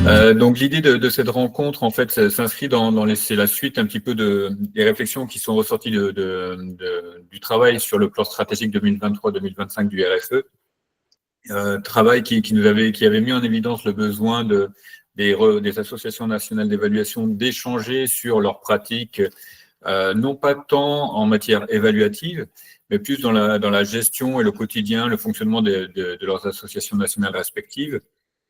Donc l'idée de cette rencontre, en fait, s'inscrit c'est la suite un petit peu des réflexions qui sont ressorties du travail sur le plan stratégique 2023-2025 du RFE. Travail qui avait mis en évidence le besoin des associations nationales d'évaluation d'échanger sur leurs pratiques, non pas tant en matière évaluative, mais plus dans la gestion et le quotidien, le fonctionnement de leurs associations nationales respectives.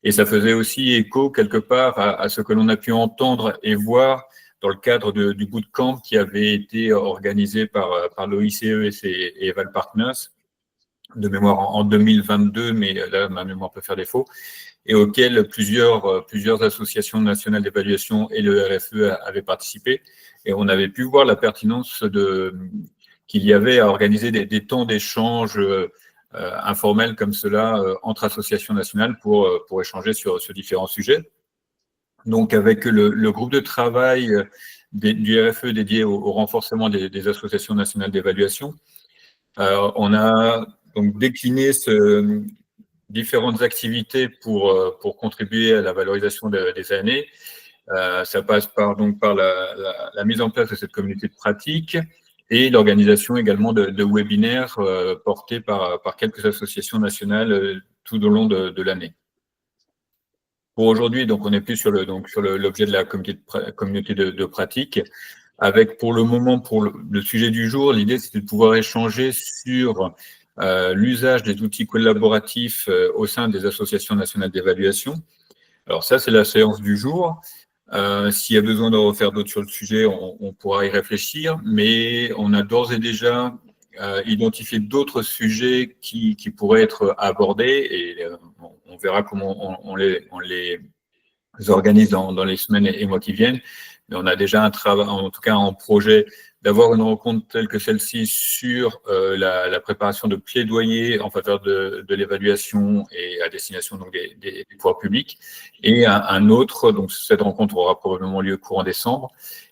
Et ça faisait aussi écho quelque part à ce que l'on a pu entendre et voir dans le cadre du bootcamp qui avait été organisé par l'OICE et Eval Partners, de mémoire en 2022, mais là, ma mémoire peut faire défaut, et auquel plusieurs associations nationales d'évaluation et le RFE avaient participé. Et on avait pu voir la pertinence qu'il y avait à organiser des temps d'échange informels comme cela entre associations nationales pour échanger sur différents sujets. Donc, avec le groupe de travail du RFE dédié au renforcement des associations nationales d'évaluation, on a donc décliné différentes activités pour contribuer à la valorisation des années. Ça passe par la mise en place de cette communauté de pratique et l'organisation également de webinaires portés par quelques associations nationales tout au long de l'année. Pour aujourd'hui, donc on est plus sur l'objet de la communauté de pratique, avec pour le moment, pour le sujet du jour, l'idée c'était de pouvoir échanger sur l'usage des outils collaboratifs au sein des associations nationales d'évaluation. Alors ça, c'est la séance du jour. S'il y a besoin de refaire d'autres sur le sujet, on pourra y réfléchir, mais on a d'ores et déjà identifié d'autres sujets qui pourraient être abordés et on verra comment on les organise dans les semaines et mois qui viennent. Mais on a déjà un travail, en tout cas un projet, d'avoir une rencontre telle que celle-ci sur la préparation de plaidoyer en faveur de l'évaluation et à destination donc, des pouvoirs publics. Et un autre, donc cette rencontre aura probablement lieu courant décembre,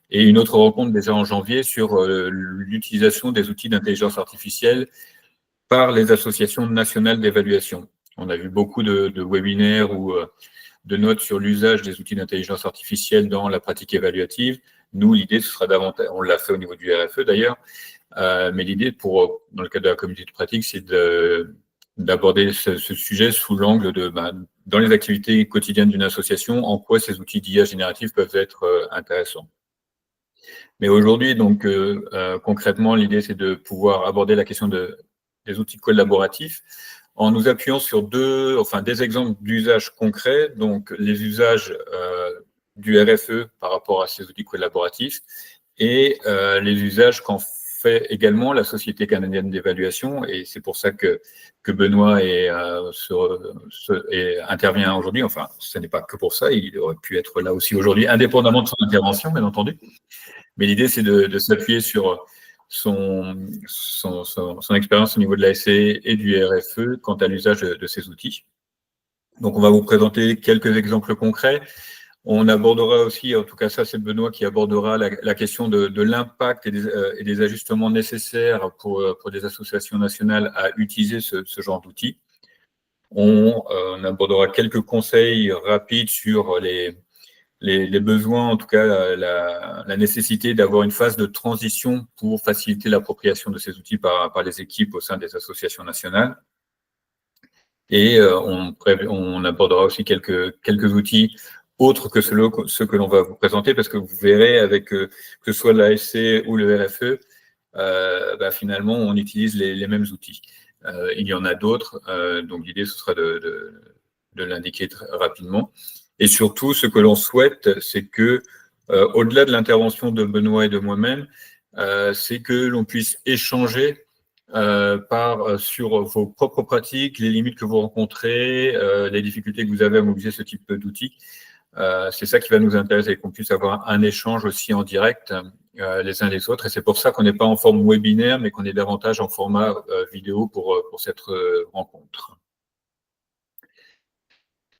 et une autre rencontre déjà en janvier sur l'utilisation des outils d'intelligence artificielle par les associations nationales d'évaluation. On a vu beaucoup de webinaires ou de notes sur l'usage des outils d'intelligence artificielle dans la pratique évaluative. Nous, l'idée, ce sera davantage, on l'a fait au niveau du RFE d'ailleurs, mais l'idée, dans le cadre de la communauté de pratique, c'est d'aborder ce sujet sous l'angle dans les activités quotidiennes d'une association, en quoi ces outils d'IA génératifs peuvent être intéressants. Mais aujourd'hui, donc, concrètement, l'idée, c'est de pouvoir aborder la question des outils collaboratifs en nous appuyant sur des exemples d'usages concrets, donc les usages du RFE par rapport à ces outils collaboratifs et les usages qu'en fait également la Société canadienne d'évaluation, et c'est pour ça que Benoît intervient aujourd'hui. Enfin, ce n'est pas que pour ça, il aurait pu être là aussi aujourd'hui, indépendamment de son intervention, bien entendu. Mais l'idée, c'est de s'appuyer sur son expérience au niveau de la SE et du RFE quant à l'usage de ces outils. Donc, on va vous présenter quelques exemples concrets. On abordera aussi, en tout cas ça c'est Benoît qui abordera la question de l'impact et des ajustements nécessaires pour des associations nationales à utiliser ce genre d'outils. On abordera quelques conseils rapides sur les besoins, en tout cas la nécessité d'avoir une phase de transition pour faciliter l'appropriation de ces outils par les équipes au sein des associations nationales. Et on abordera aussi quelques outils autres que ceux que l'on va vous présenter, parce que vous verrez avec que ce soit l'ASC ou le RFE, finalement on utilise les mêmes outils. Il y en a d'autres, donc l'idée ce sera de l'indiquer rapidement. Et surtout, ce que l'on souhaite, c'est que, au-delà de l'intervention de Benoît et de moi-même, c'est que l'on puisse échanger sur vos propres pratiques, les limites que vous rencontrez, les difficultés que vous avez à mobiliser ce type d'outils. C'est ça qui va nous intéresser, qu'on puisse avoir un échange aussi en direct les uns les autres. Et c'est pour ça qu'on n'est pas en forme webinaire, mais qu'on est davantage en format vidéo pour cette rencontre.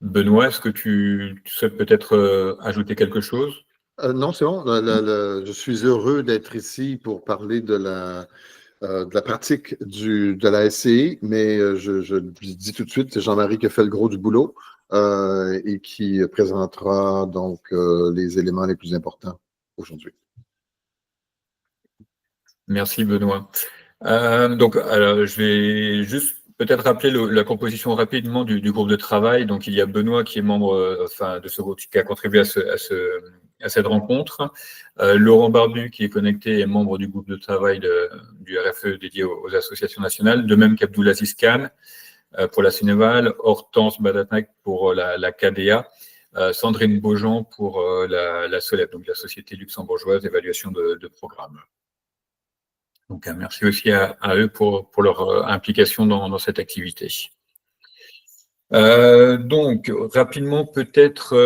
Benoît, est-ce que tu souhaites peut-être ajouter quelque chose? Non, c'est bon. Je suis heureux d'être ici pour parler de la pratique de la SCI, mais je dis tout de suite, c'est Jean-Marie qui a fait le gros du boulot. et qui présentera donc les éléments les plus importants aujourd'hui. Merci Benoît. Donc, alors, je vais juste peut-être rappeler la composition rapidement du groupe de travail. Donc, il y a Benoît qui est membre de ce groupe, qui a contribué à cette rencontre. Laurent Barbu qui est connecté et membre du groupe de travail du RFE dédié aux associations nationales, de même qu'Abdoulaziz Khan pour la Cinéval, Hortense Badatac pour la KDA, Sandrine Beaujean pour la SOLEP, donc la Société luxembourgeoise d'évaluation de programmes. Donc, merci aussi à eux pour leur implication dans cette activité. Donc, rapidement, peut-être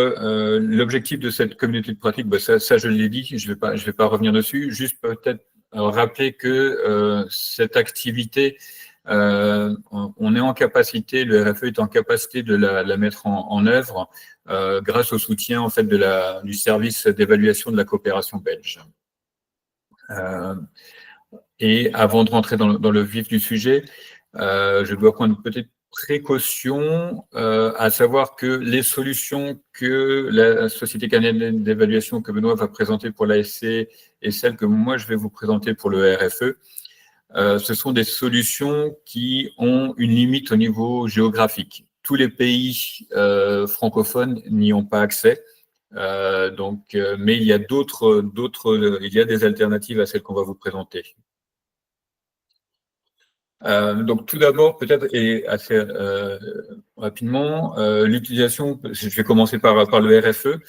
l'objectif de cette communauté de pratique, ça je l'ai dit, je vais pas revenir dessus, juste peut-être rappeler que cette activité, on est en capacité, le RFE est en capacité de la mettre en œuvre grâce au soutien en fait du service d'évaluation de la coopération belge. Et avant de rentrer dans le vif du sujet, je dois prendre une petite précaution, à savoir que les solutions que la Société canadienne d'évaluation que Benoît va présenter pour l'ASC et celles que moi je vais vous présenter pour le RFE, ce sont des solutions qui ont une limite au niveau géographique. Tous les pays francophones n'y ont pas accès. Mais il y a il y a des alternatives à celles qu'on va vous présenter. Donc tout d'abord, peut-être et assez rapidement, l'utilisation, je vais commencer par le RFE,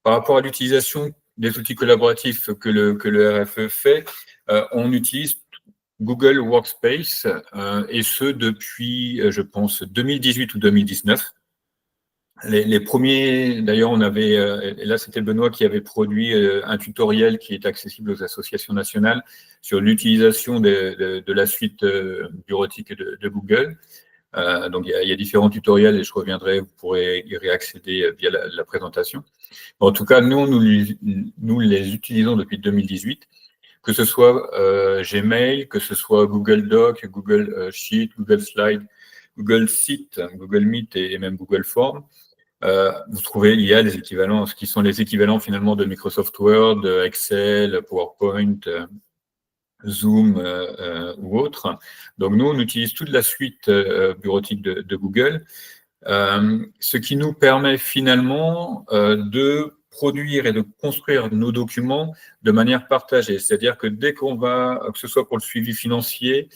par rapport à l'utilisation des outils collaboratifs que le RFE fait, on utilise Google Workspace, et ce depuis, je pense, 2018 ou 2019. Les premiers, d'ailleurs, on avait, et là c'était Benoît qui avait produit un tutoriel qui est accessible aux associations nationales sur l'utilisation de la suite bureautique de Google. Donc il y a différents tutoriels et je reviendrai, vous pourrez y réaccéder via la présentation. En tout cas, nous les utilisons depuis 2018, que ce soit Gmail, que ce soit Google Doc, Google Sheet, Google Slide, Google Sheet, Google Meet et même Google Form. Vous trouvez, il y a des équivalents, ce qui sont les équivalents finalement de Microsoft Word, Excel, PowerPoint, Zoom ou autres. Donc nous, on utilise toute la suite bureautique de Google, ce qui nous permet finalement de produire et de construire nos documents de manière partagée. C'est-à-dire que dès qu'on va, que ce soit pour le suivi financier,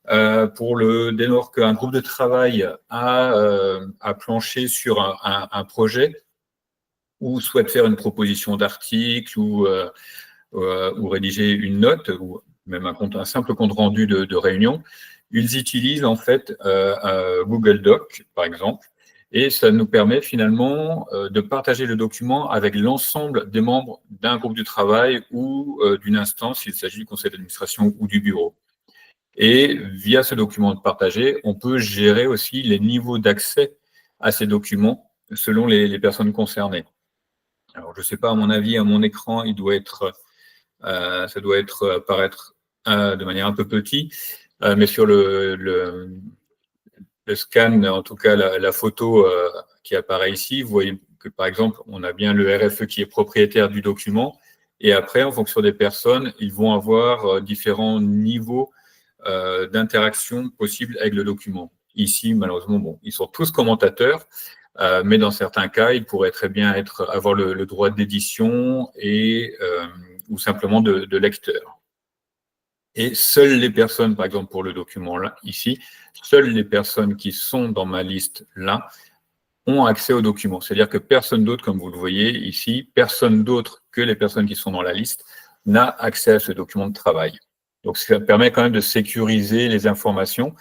dès lors qu'un groupe de travail a planché sur un projet ou souhaite faire une proposition d'article ou rédiger une note ou même un simple compte rendu de réunion, ils utilisent en fait Google Doc, par exemple, et ça nous permet finalement de partager le document avec l'ensemble des membres d'un groupe de travail ou d'une instance, s'il s'agit du conseil d'administration ou du bureau. Et via ce document partagé, on peut gérer aussi les niveaux d'accès à ces documents selon les personnes concernées. Alors, je ne sais pas, à mon avis, à mon écran, ça doit apparaître de manière un peu petit, mais sur le scan, en tout cas la photo qui apparaît ici, vous voyez que par exemple, on a bien le RFE qui est propriétaire du document, et après, en fonction des personnes, ils vont avoir différents niveaux d'interaction possible avec le document. Ici, malheureusement, bon, ils sont tous commentateurs, mais dans certains cas, ils pourraient très bien avoir le droit d'édition ou simplement de lecteur. Et seules les personnes, par exemple pour le document là, ici, seules les personnes qui sont dans ma liste là ont accès au document. C'est-à-dire que personne d'autre, comme vous le voyez ici, personne d'autre que les personnes qui sont dans la liste n'a accès à ce document de travail. Donc, ça permet quand même de sécuriser les informations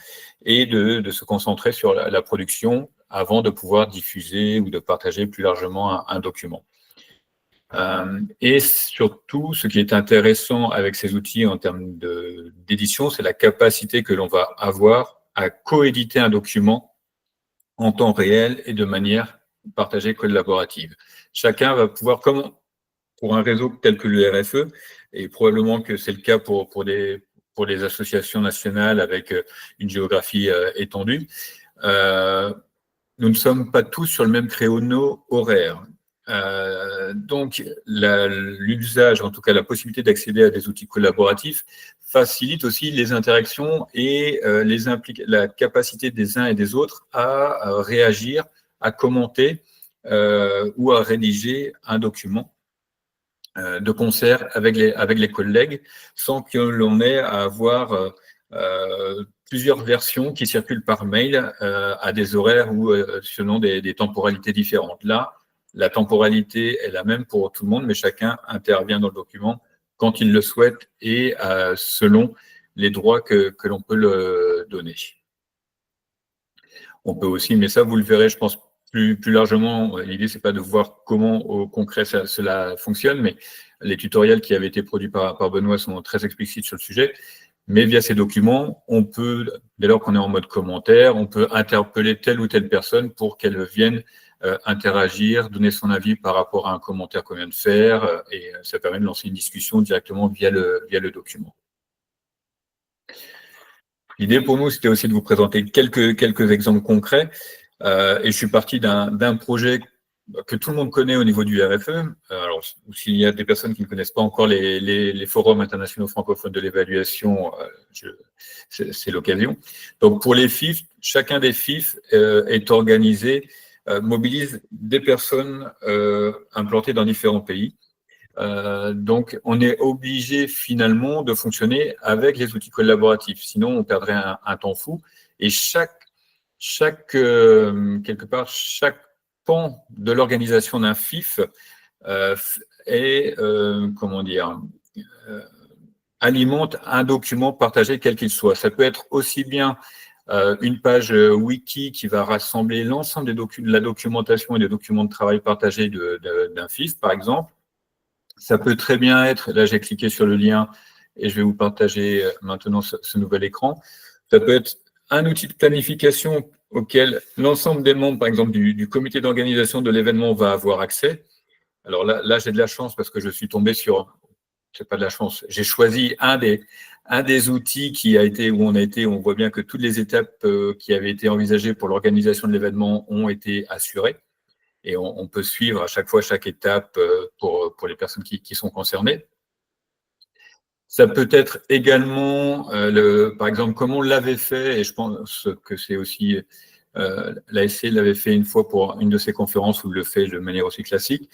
et de se concentrer sur la production avant de pouvoir diffuser ou de partager plus largement un document. Et surtout, ce qui est intéressant avec ces outils en termes d'édition, c'est la capacité que l'on va avoir à coéditer un document en temps réel et de manière partagée collaborative. Chacun va pouvoir, comme pour un réseau tel que le RFE, et probablement que c'est le cas pour des associations nationales avec une géographie étendue, nous ne sommes pas tous sur le même créneau horaire. Donc, l'usage, en tout cas la possibilité d'accéder à des outils collaboratifs, facilite aussi les interactions et la capacité des uns et des autres à réagir, à commenter ou à rédiger un document de concert avec les collègues, sans que l'on ait à avoir plusieurs versions qui circulent par mail à des horaires ou selon des temporalités différentes. Là, la temporalité est la même pour tout le monde, mais chacun intervient dans le document quand il le souhaite et selon les droits que l'on peut le donner. On peut aussi, mais ça, vous le verrez, je pense, plus largement. L'idée, c'est pas de voir comment au concret cela fonctionne, mais les tutoriels qui avaient été produits par Benoît sont très explicites sur le sujet. Mais via ces documents, on peut, dès lors qu'on est en mode commentaire, on peut interpeller telle ou telle personne pour qu'elle vienne interagir, donner son avis par rapport à un commentaire qu'on vient de faire, et ça permet de lancer une discussion directement via le document. L'idée pour nous, c'était aussi de vous présenter quelques exemples concrets. Et je suis parti d'un projet que tout le monde connaît au niveau du RFE. Alors, s'il y a des personnes qui ne connaissent pas encore les forums internationaux francophones de l'évaluation, c'est l'occasion. Donc, pour les FIF, chacun des FIF est organisé, mobilise des personnes implantées dans différents pays. Donc, on est obligé finalement de fonctionner avec les outils collaboratifs. Sinon, on perdrait un temps fou. Et quelque part, chaque pan de l'organisation d'un FIF alimente un document partagé quel qu'il soit. Ça peut être aussi bien une page wiki qui va rassembler l'ensemble de la documentation et des documents de travail partagés d'un FIF, par exemple. Ça peut très bien être, là j'ai cliqué sur le lien et je vais vous partager maintenant ce nouvel écran. Ça peut être un outil de planification auquel l'ensemble des membres, par exemple, du comité d'organisation de l'événement va avoir accès. Alors là j'ai de la chance parce que je suis tombé sur, c'est pas de la chance, j'ai choisi un des outils où on voit bien que toutes les étapes qui avaient été envisagées pour l'organisation de l'événement ont été assurées. Et on peut suivre à chaque fois chaque étape pour les personnes qui sont concernées. Ça peut être également, par exemple, comme on l'avait fait, et je pense que c'est aussi, l'ASC l'avait fait une fois pour une de ses conférences, où il le fait de manière aussi classique.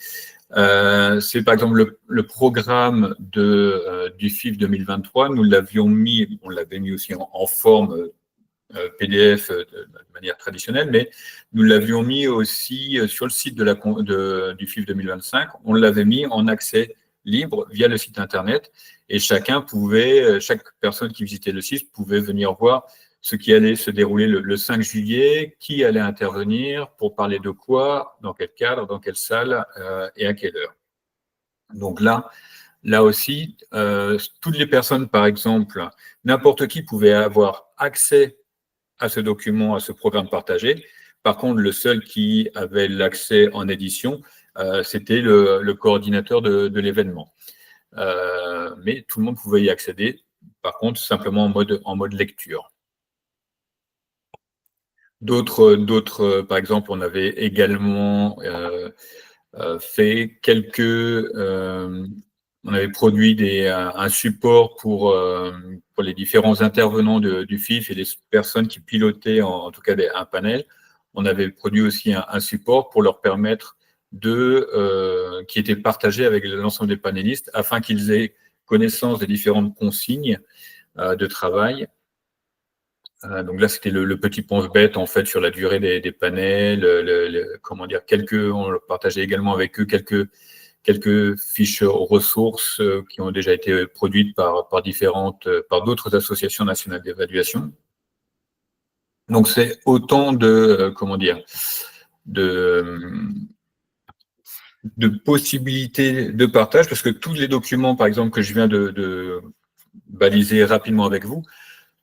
C'est par exemple le programme du FIF 2023, nous l'avions mis, on l'avait mis aussi en forme PDF de manière traditionnelle, mais nous l'avions mis aussi sur le site du FIF 2025. On l'avait mis en accès libre via le site internet et chaque personne qui visitait le site pouvait venir voir ce qui allait se dérouler le 5 juillet, qui allait intervenir, pour parler de quoi, dans quel cadre, dans quelle salle et à quelle heure. Donc là aussi, toutes les personnes, par exemple, n'importe qui pouvait avoir accès à ce document, à ce programme partagé. Par contre, le seul qui avait l'accès en édition, c'était le coordinateur de l'événement. Mais tout le monde pouvait y accéder, par contre, simplement en mode lecture. D'autres, par exemple, on avait également fait on avait produit un support pour les différents intervenants du FIF et les personnes qui pilotaient en tout cas un panel. On avait produit aussi un support pour leur permettre qui était partagé avec l'ensemble des panélistes afin qu'ils aient connaissance des différentes consignes de travail. Donc là, c'était le petit pense-bête en fait sur la durée des panels, on partageait également avec eux quelques fiches ressources qui ont déjà été produites par d'autres associations nationales d'évaluation. Donc c'est autant de possibilités de partage, parce que tous les documents, par exemple, que je viens de baliser rapidement avec vous,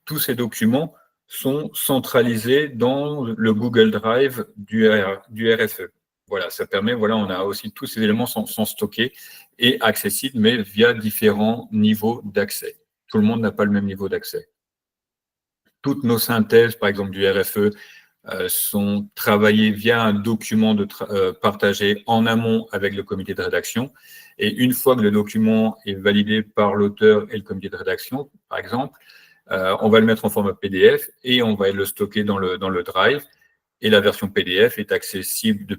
tous ces documents sont centralisés dans le Google Drive du RFE. Voilà, ça permet, on a aussi tous ces éléments sont stockés et accessibles, mais via différents niveaux d'accès. Tout le monde n'a pas le même niveau d'accès. Toutes nos synthèses, par exemple, du RFE, sont travaillés via un document partagé en amont avec le comité de rédaction. Et une fois que le document est validé par l'auteur et le comité de rédaction, par exemple, on va le mettre en format PDF et on va le stocker dans le Drive. Et la version PDF est accessible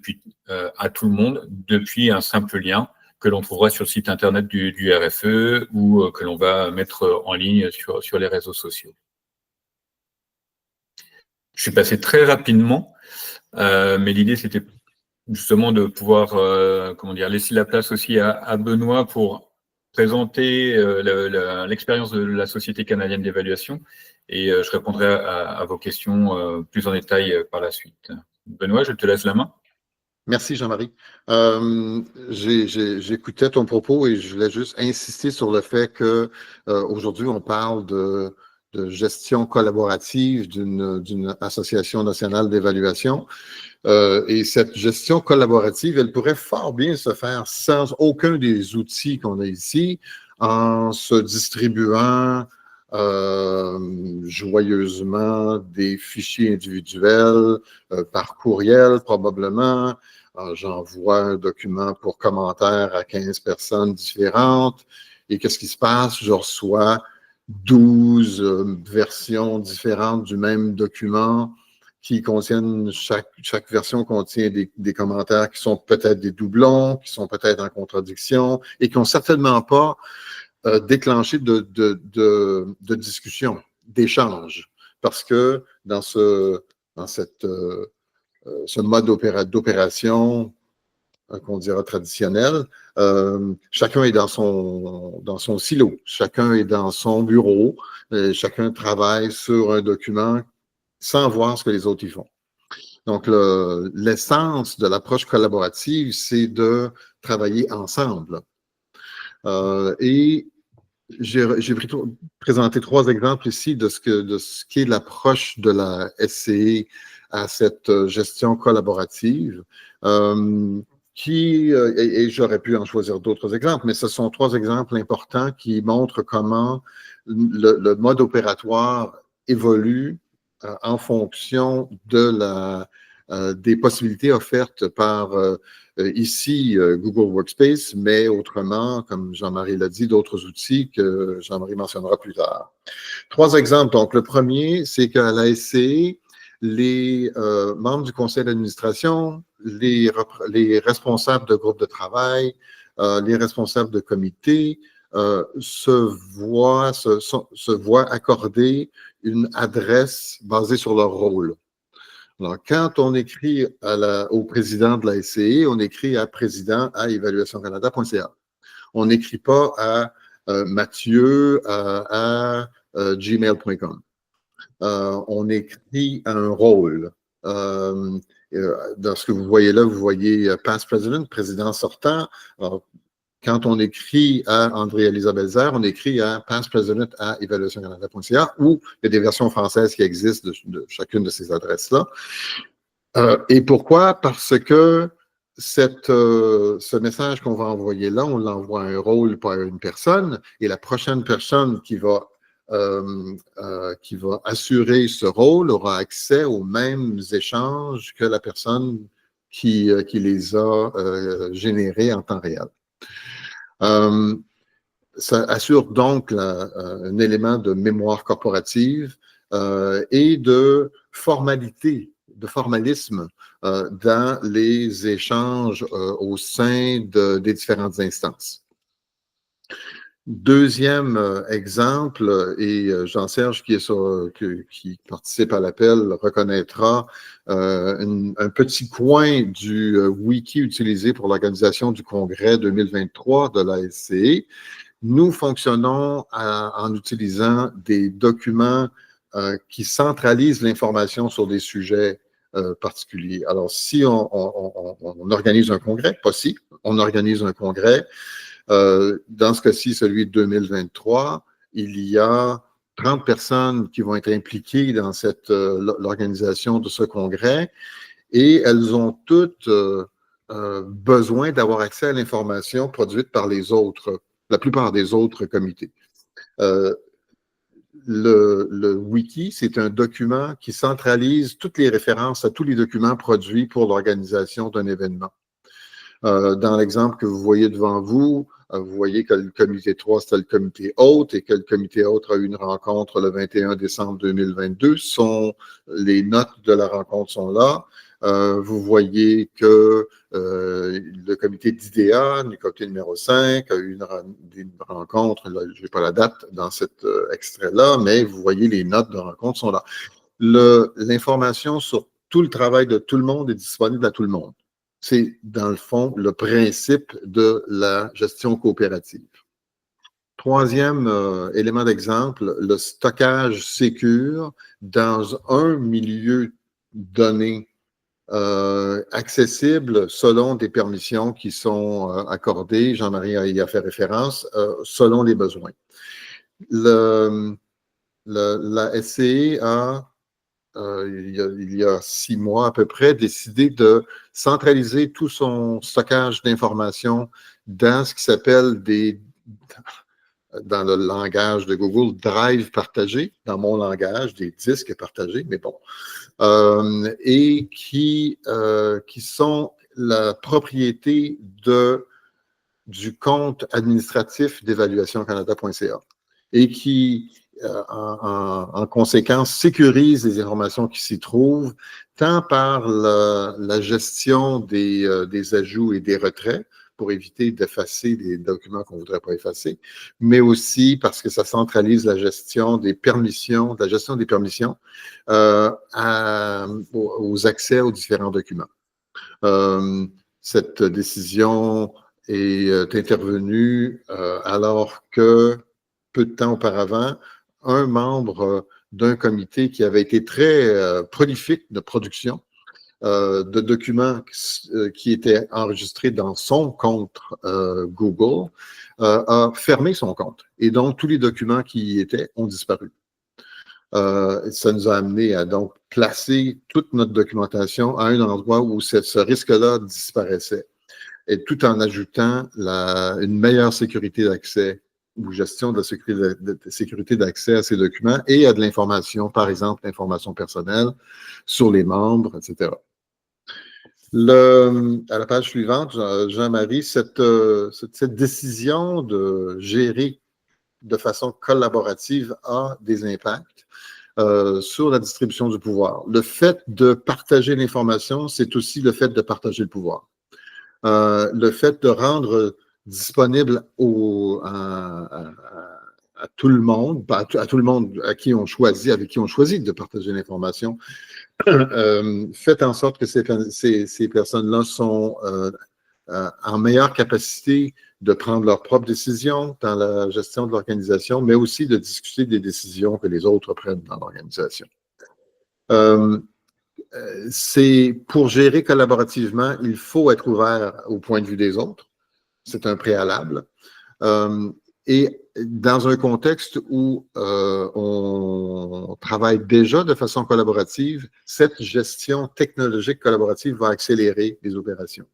à tout le monde depuis un simple lien que l'on trouvera sur le site internet du RFE ou que l'on va mettre en ligne sur les réseaux sociaux. Je suis passé très rapidement, mais l'idée, c'était justement de pouvoir laisser la place aussi à Benoît pour présenter l'expérience de la Société canadienne d'évaluation et je répondrai à vos questions plus en détail par la suite. Benoît, je te laisse la main. Merci, Jean-Marie. J'écoutais ton propos et je voulais juste insister sur le fait que aujourd'hui, on parle de gestion collaborative d'une association nationale d'évaluation. Et cette gestion collaborative, elle pourrait fort bien se faire sans aucun des outils qu'on a ici, en se distribuant joyeusement des fichiers individuels par courriel probablement. J'envoie un document pour commentaire à 15 personnes différentes. Et qu'est-ce qui se passe? Je reçois 12 versions différentes du même document qui contiennent, chaque version contient des commentaires qui sont peut-être des doublons, qui sont peut-être en contradiction et qui n'ont certainement pas déclenché de discussion, d'échange. Parce que dans ce mode d'opération qu'on dira traditionnel, chacun est dans son silo, chacun est dans son bureau, chacun travaille sur un document sans voir ce que les autres y font. Donc, l'essence de l'approche collaborative, c'est de travailler ensemble. Et j'ai présenté 3 exemples ici de ce qu'est l'approche de la SCE à cette gestion collaborative, et j'aurais pu en choisir d'autres exemples, mais ce sont 3 exemples importants qui montrent comment le mode opératoire évolue en fonction des possibilités offertes par ici Google Workspace, mais autrement, comme Jean-Marie l'a dit, d'autres outils que Jean-Marie mentionnera plus tard. 3 exemples. Donc, le premier, c'est qu'à la SCE, les membres du conseil d'administration, les responsables de groupes de travail, les responsables de comité se voient accorder une adresse basée sur leur rôle. Alors, quand on écrit au président de la SCE, on écrit à président@évaluationcanada.ca. On n'écrit pas à Mathieu à gmail.com. On écrit un rôle. Dans ce que vous voyez là, vous voyez Past President, président sortant. Alors, quand on écrit à André-Elisabeth Zer, on écrit à pastpresident@évaluationcanada.ca ou il y a des versions françaises qui existent de chacune de ces adresses-là. Et pourquoi? Parce que ce message qu'on va envoyer là, on l'envoie à un rôle, pas à une personne, et la prochaine personne qui va assurer ce rôle aura accès aux mêmes échanges que la personne qui les a générés en temps réel. Ça assure donc un élément de mémoire corporative et de formalisme dans les échanges au sein des différentes instances. Deuxième exemple, et Jean-Serge qui participe à l'appel reconnaîtra un petit coin du wiki utilisé pour l'organisation du congrès 2023 de la SCE. Nous fonctionnons en utilisant des documents qui centralisent l'information sur des sujets particuliers. Alors, si on organise un congrès, pas si, on organise un congrès, dans ce cas-ci, celui de 2023, il y a 30 personnes qui vont être impliquées dans l'organisation de ce congrès et elles ont toutes besoin d'avoir accès à l'information produite par la plupart des autres comités. le wiki, c'est un document qui centralise toutes les références à tous les documents produits pour l'organisation d'un événement. Dans l'exemple que vous voyez devant vous, vous voyez que le comité 3, c'était le comité hôte et que le comité hôte a eu une rencontre le 21 décembre 2022. Les notes de la rencontre sont là. Vous voyez que le comité d'IDEA, du comité numéro 5, a eu une rencontre, je n'ai pas la date dans cet extrait-là, mais vous voyez les notes de rencontre sont là. L'information sur tout le travail de tout le monde est disponible à tout le monde. C'est, dans le fond, le principe de la gestion coopérative. Troisième élément d'exemple, le stockage sécure dans un milieu donné accessible selon des permissions qui sont accordées. Jean-Marie y a fait référence, selon les besoins. La SCE a il y a 6 mois à peu près, décidé de centraliser tout son stockage d'informations dans ce qui s'appelle dans le langage de Google, drive partagé, dans mon langage, des disques partagés, mais bon, et qui sont la propriété du compte administratif d'évaluation canada.ca et qui en conséquence, sécurise les informations qui s'y trouvent, tant par la gestion des ajouts et des retraits, pour éviter d'effacer des documents qu'on ne voudrait pas effacer, mais aussi parce que ça centralise la gestion des permissions, aux accès aux différents documents. Cette décision est intervenue alors que, peu de temps auparavant, un membre d'un comité qui avait été très prolifique de production de documents qui étaient enregistrés dans son compte Google a fermé son compte. Et donc, tous les documents qui y étaient ont disparu. Ça nous a amené à donc placer toute notre documentation à un endroit où ce risque-là disparaissait. Et tout en ajoutant une meilleure sécurité d'accès ou gestion de la sécurité d'accès à ces documents et à de l'information, par exemple, l'information personnelle sur les membres, etc. À la page suivante, Jean-Marie, cette décision de gérer de façon collaborative a des impacts sur la distribution du pouvoir. Le fait de partager l'information, c'est aussi le fait de partager le pouvoir. Le fait de rendre disponible à tout le monde, à tout le monde avec qui on choisit de partager l'information, fait en sorte que ces personnes-là sont en meilleure capacité de prendre leurs propres décisions dans la gestion de l'organisation, mais aussi de discuter des décisions que les autres prennent dans l'organisation. C'est pour gérer collaborativement, il faut être ouvert au point de vue des autres. C'est un préalable. Et dans un contexte où on travaille déjà de façon collaborative, cette gestion technologique collaborative va accélérer les opérations.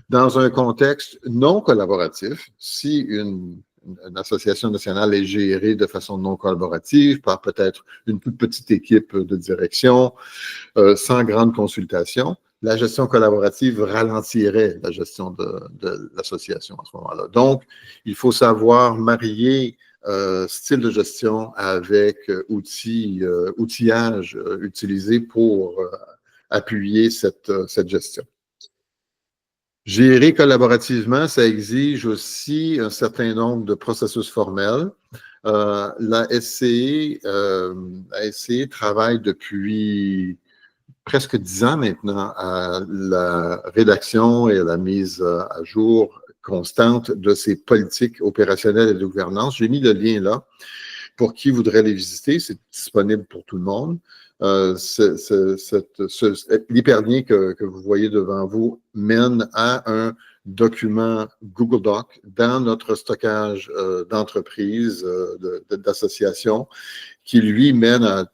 Dans un contexte non collaboratif, si une association nationale est gérée de façon non collaborative par peut-être une toute petite équipe de direction, sans grande consultation, la gestion collaborative ralentirait la gestion de l'association à ce moment-là. Donc, il faut savoir marier style de gestion avec outillage utilisé pour appuyer cette gestion. Gérer collaborativement, ça exige aussi un certain nombre de processus formels. La SCE travaille depuis presque 10 ans maintenant à la rédaction et à la mise à jour constante de ces politiques opérationnelles et de gouvernance. J'ai mis le lien là. Pour qui voudrait les visiter, c'est disponible pour tout le monde. L'hyperlien que vous voyez devant vous mène à un document Google Doc dans notre stockage d'entreprise, d'association, qui lui mène à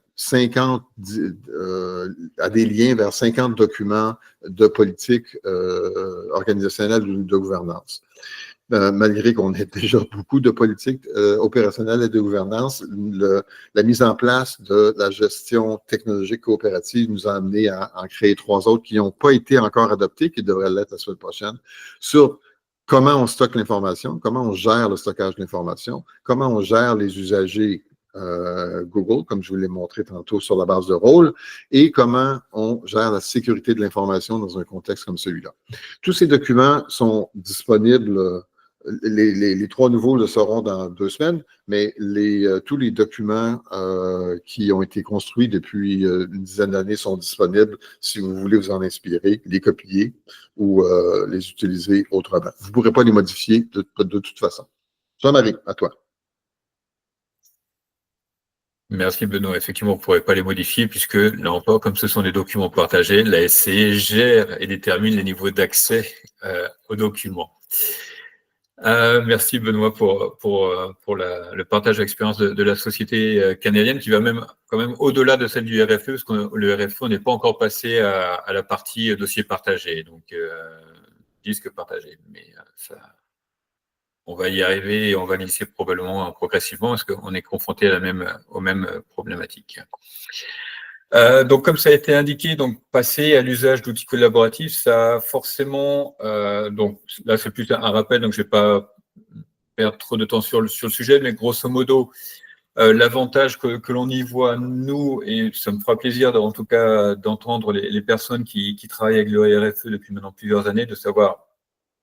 des liens vers 50 documents de politique organisationnelle ou de gouvernance. malgré qu'on ait déjà beaucoup de politiques opérationnelles et de gouvernance, la mise en place de la gestion technologique coopérative nous a amené à en créer 3 autres qui n'ont pas été encore adoptés, qui devraient l'être la semaine prochaine, sur comment on stocke l'information, comment on gère le stockage de l'information, comment on gère les usagers Google, comme je vous l'ai montré tantôt sur la base de rôle, et comment on gère la sécurité de l'information dans un contexte comme celui-là. Tous ces documents sont disponibles. Les 3 nouveaux le seront dans 2 semaines, mais tous les documents qui ont été construits depuis une dizaine d'années sont disponibles si vous voulez vous en inspirer, les copier ou les utiliser autrement. Vous ne pourrez pas les modifier de toute façon. Jean-Marie, à toi. Merci Benoît. Effectivement, on ne pourrait pas les modifier puisque, là encore, comme ce sont des documents partagés, la SCE gère et détermine les niveaux d'accès aux documents. Merci Benoît pour le partage d'expérience de la société canadienne qui va même quand même au-delà de celle du RFE, parce que le RFE n'est pas encore passé à la partie dossier partagé, donc disque partagé. Mais ça, on va y arriver et on va l'initier probablement progressivement parce qu'on est confronté aux mêmes problématiques. Donc, comme ça a été indiqué, donc passer à l'usage d'outils collaboratifs, ça a forcément, donc là c'est plus un rappel, donc je ne vais pas perdre trop de temps sur le sujet, mais grosso modo, l'avantage que l'on y voit, nous, et ça me fera plaisir en tout cas d'entendre les personnes qui travaillent avec le RFE depuis maintenant plusieurs années, de savoir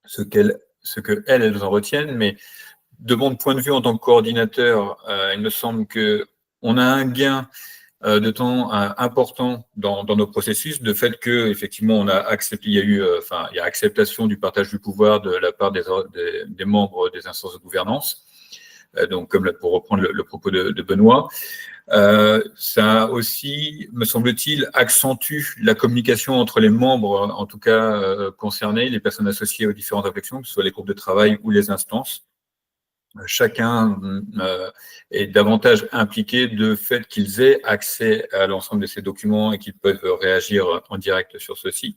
ce qu'elles en retiennent, mais de mon point de vue en tant que coordinateur, il me semble qu'on a un gain de temps important dans nos processus, de fait que effectivement on a accepté, il y a acceptation du partage du pouvoir de la part des membres des instances de gouvernance. Donc comme pour reprendre le propos de Benoît, ça aussi, me semble-t-il, accentue la communication entre les membres, en tout cas concernés, les personnes associées aux différentes réflexions, que ce soit les groupes de travail ou les instances. Chacun est davantage impliqué de fait qu'ils aient accès à l'ensemble de ces documents et qu'ils peuvent réagir en direct sur ceux-ci.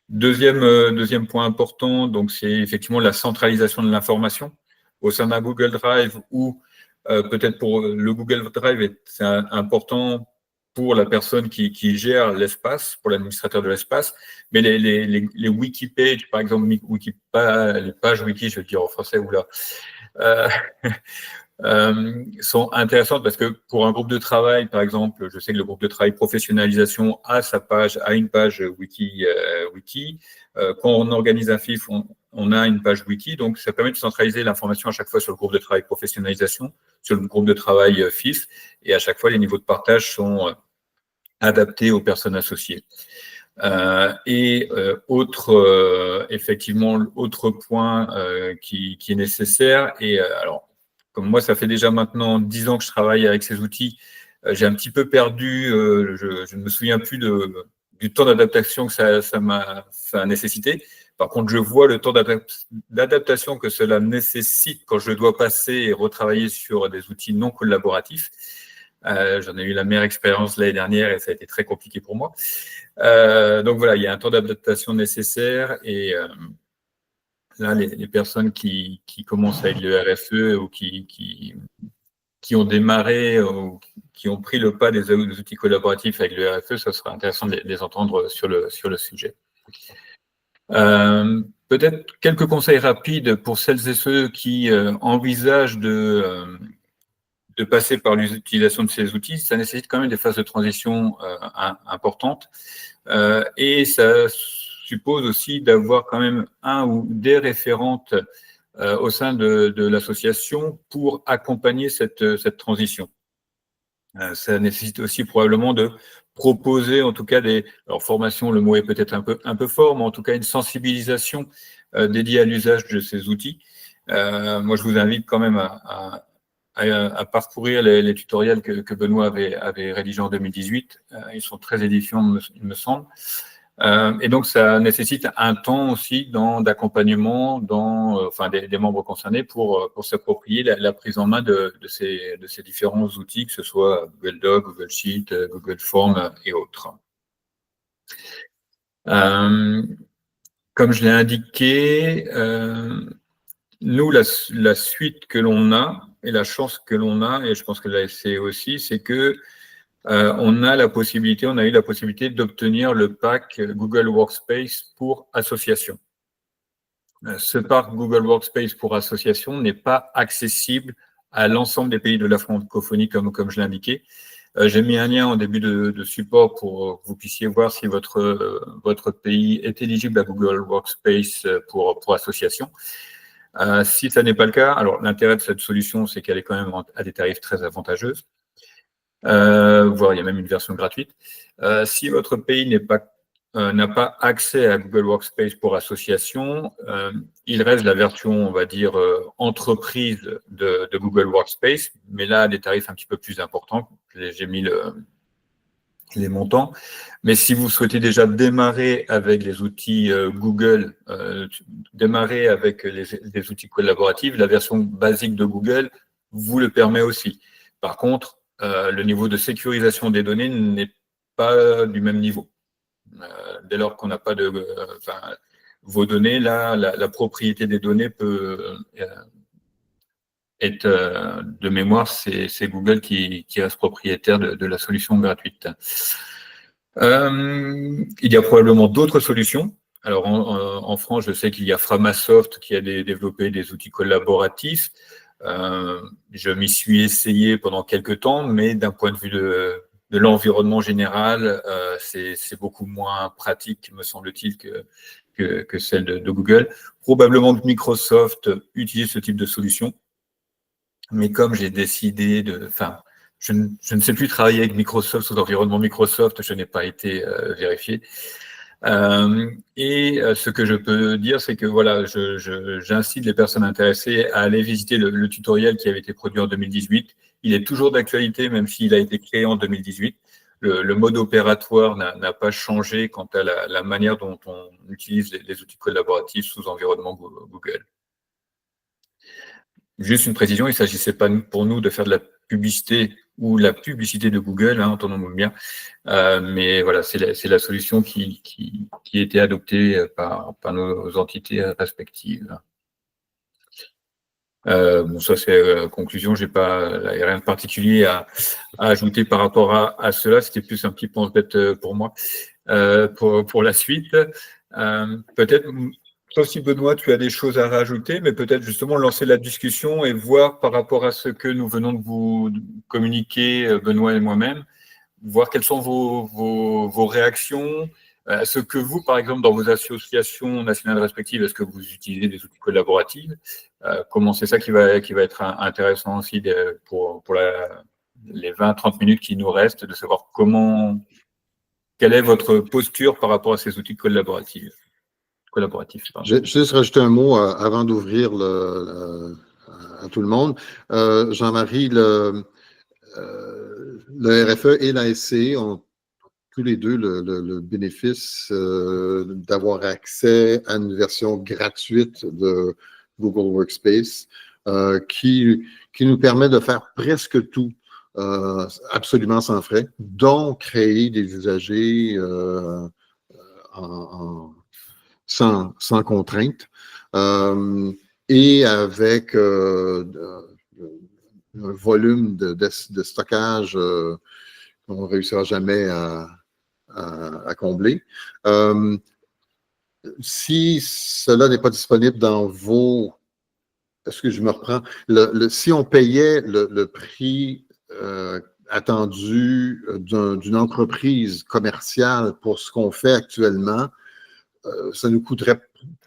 Deuxième point important, donc c'est effectivement la centralisation de l'information au sein d'un Google Drive ou peut-être pour le Google Drive, c'est important pour la personne qui gère l'espace, pour l'administrateur de l'espace, mais les wiki pages, par exemple, les pages wiki, je vais dire en français, oula, sont intéressantes parce que pour un groupe de travail, par exemple, je sais que le groupe de travail professionnalisation a une page wiki. Quand on organise un FIF, on a une page wiki, donc ça permet de centraliser l'information à chaque fois sur le groupe de travail professionnalisation, sur le groupe de travail FIF, et à chaque fois les niveaux de partage sont adaptés aux personnes associées. Effectivement, autre point qui est nécessaire, et alors, comme moi, ça fait déjà maintenant 10 ans que je travaille avec ces outils, j'ai un petit peu perdu, je ne me souviens plus du temps d'adaptation que ça a nécessité. Par contre, je vois le temps d'adaptation que cela nécessite quand je dois passer et retravailler sur des outils non collaboratifs. J'en ai eu la meilleure expérience l'année dernière et ça a été très compliqué pour moi. Donc voilà, il y a un temps d'adaptation nécessaire et là, les personnes qui commencent avec le RFE ou qui ont démarré ou qui ont pris le pas des outils collaboratifs avec le RFE, ça sera intéressant de les entendre sur le sujet. Peut-être quelques conseils rapides pour celles et ceux qui envisagent de passer par l'utilisation de ces outils. Ça nécessite quand même des phases de transition importantes et ça suppose aussi d'avoir quand même un ou des référentes au sein de l'association pour accompagner cette transition. Ça nécessite aussi probablement de proposer, en tout cas, alors formation, le mot est peut-être un peu fort, mais en tout cas une sensibilisation dédiée à l'usage de ces outils. Moi, je vous invite quand même à parcourir les tutoriels que Benoît avait rédigés en 2018. Ils sont très édifiants, il me semble. Et donc, ça nécessite un temps aussi d'accompagnement des membres concernés pour s'approprier la prise en main de ces différents outils, que ce soit Google Doc, Google Sheet, Google Form et autres. Comme je l'ai indiqué, nous, la suite que l'on a et la chance que l'on a, et je pense que la SCE aussi, c'est que on a eu la possibilité d'obtenir le pack Google Workspace pour association. Ce pack Google Workspace pour association n'est pas accessible à l'ensemble des pays de la francophonie, comme je l'ai indiqué. J'ai mis un lien en début de support pour que vous puissiez voir si votre pays est éligible à Google Workspace pour association. Si ça n'est pas le cas, alors l'intérêt de cette solution, c'est qu'elle est quand même à des tarifs très avantageux. Voire il y a même une version gratuite. Si votre pays n'a pas accès à Google Workspace pour association, il reste la version, on va dire, entreprise de Google Workspace, mais là, à des tarifs un petit peu plus importants. J'ai mis les montants. Mais si vous souhaitez déjà démarrer avec les outils Google, démarrer avec les outils collaboratifs, la version basique de Google vous le permet aussi. Par contre, le niveau de sécurisation des données n'est pas du même niveau. Dès lors qu'on n'a pas vos données, là, la propriété des données peut être, de mémoire, c'est Google qui reste propriétaire de la solution gratuite. Il y a probablement d'autres solutions. Alors, en France, je sais qu'il y a Framasoft qui a développé des outils collaboratifs. Je m'y suis essayé pendant quelques temps, mais d'un point de vue de l'environnement général, c'est beaucoup moins pratique, me semble-t-il, que celle de Google. Probablement que Microsoft utilise ce type de solution, mais comme j'ai décidé je ne sais plus travailler avec Microsoft sous l'environnement Microsoft, je n'ai pas été vérifié. Ce que je peux dire, c'est que voilà, j'incite les personnes intéressées à aller visiter le tutoriel qui avait été produit en 2018. Il est toujours d'actualité, même s'il a été créé en 2018. Le mode opératoire n'a pas changé quant à la manière dont on utilise les outils collaboratifs sous environnement Google. Juste une précision, il ne s'agissait pas pour nous de faire de la publicité ou la publicité de Google, entendons-nous bien, mais voilà, c'est la solution qui a été adoptée par nos entités respectives. Bon, ça c'est conclusion, il n'y a rien de particulier à ajouter par rapport à cela, c'était plus un petit pense-bête pour moi, pour la suite. Peut-être, sauf si Benoît, tu as des choses à rajouter, mais peut-être justement lancer la discussion et voir par rapport à ce que nous venons de vous communiquer, Benoît et moi-même, voir quelles sont vos réactions, ce que vous, par exemple, dans vos associations nationales respectives, est-ce que vous utilisez des outils collaboratifs? Comment c'est ça qui va être intéressant aussi pour les 20-30 minutes qui nous restent, de savoir quelle est votre posture par rapport à ces outils collaboratifs. Je vais juste rajouter un mot avant d'ouvrir à tout le monde. Jean-Marie, le RFE et la SCE ont tous les deux le bénéfice d'avoir accès à une version gratuite de Google Workspace qui nous permet de faire presque tout absolument sans frais, dont créer des usagers sans contrainte et avec un volume de stockage qu'on ne réussira jamais à combler. Si cela n'est pas disponible dans vos... Est-ce que je me reprends? Si on payait le prix attendu d'une entreprise commerciale pour ce qu'on fait actuellement, ça nous coûterait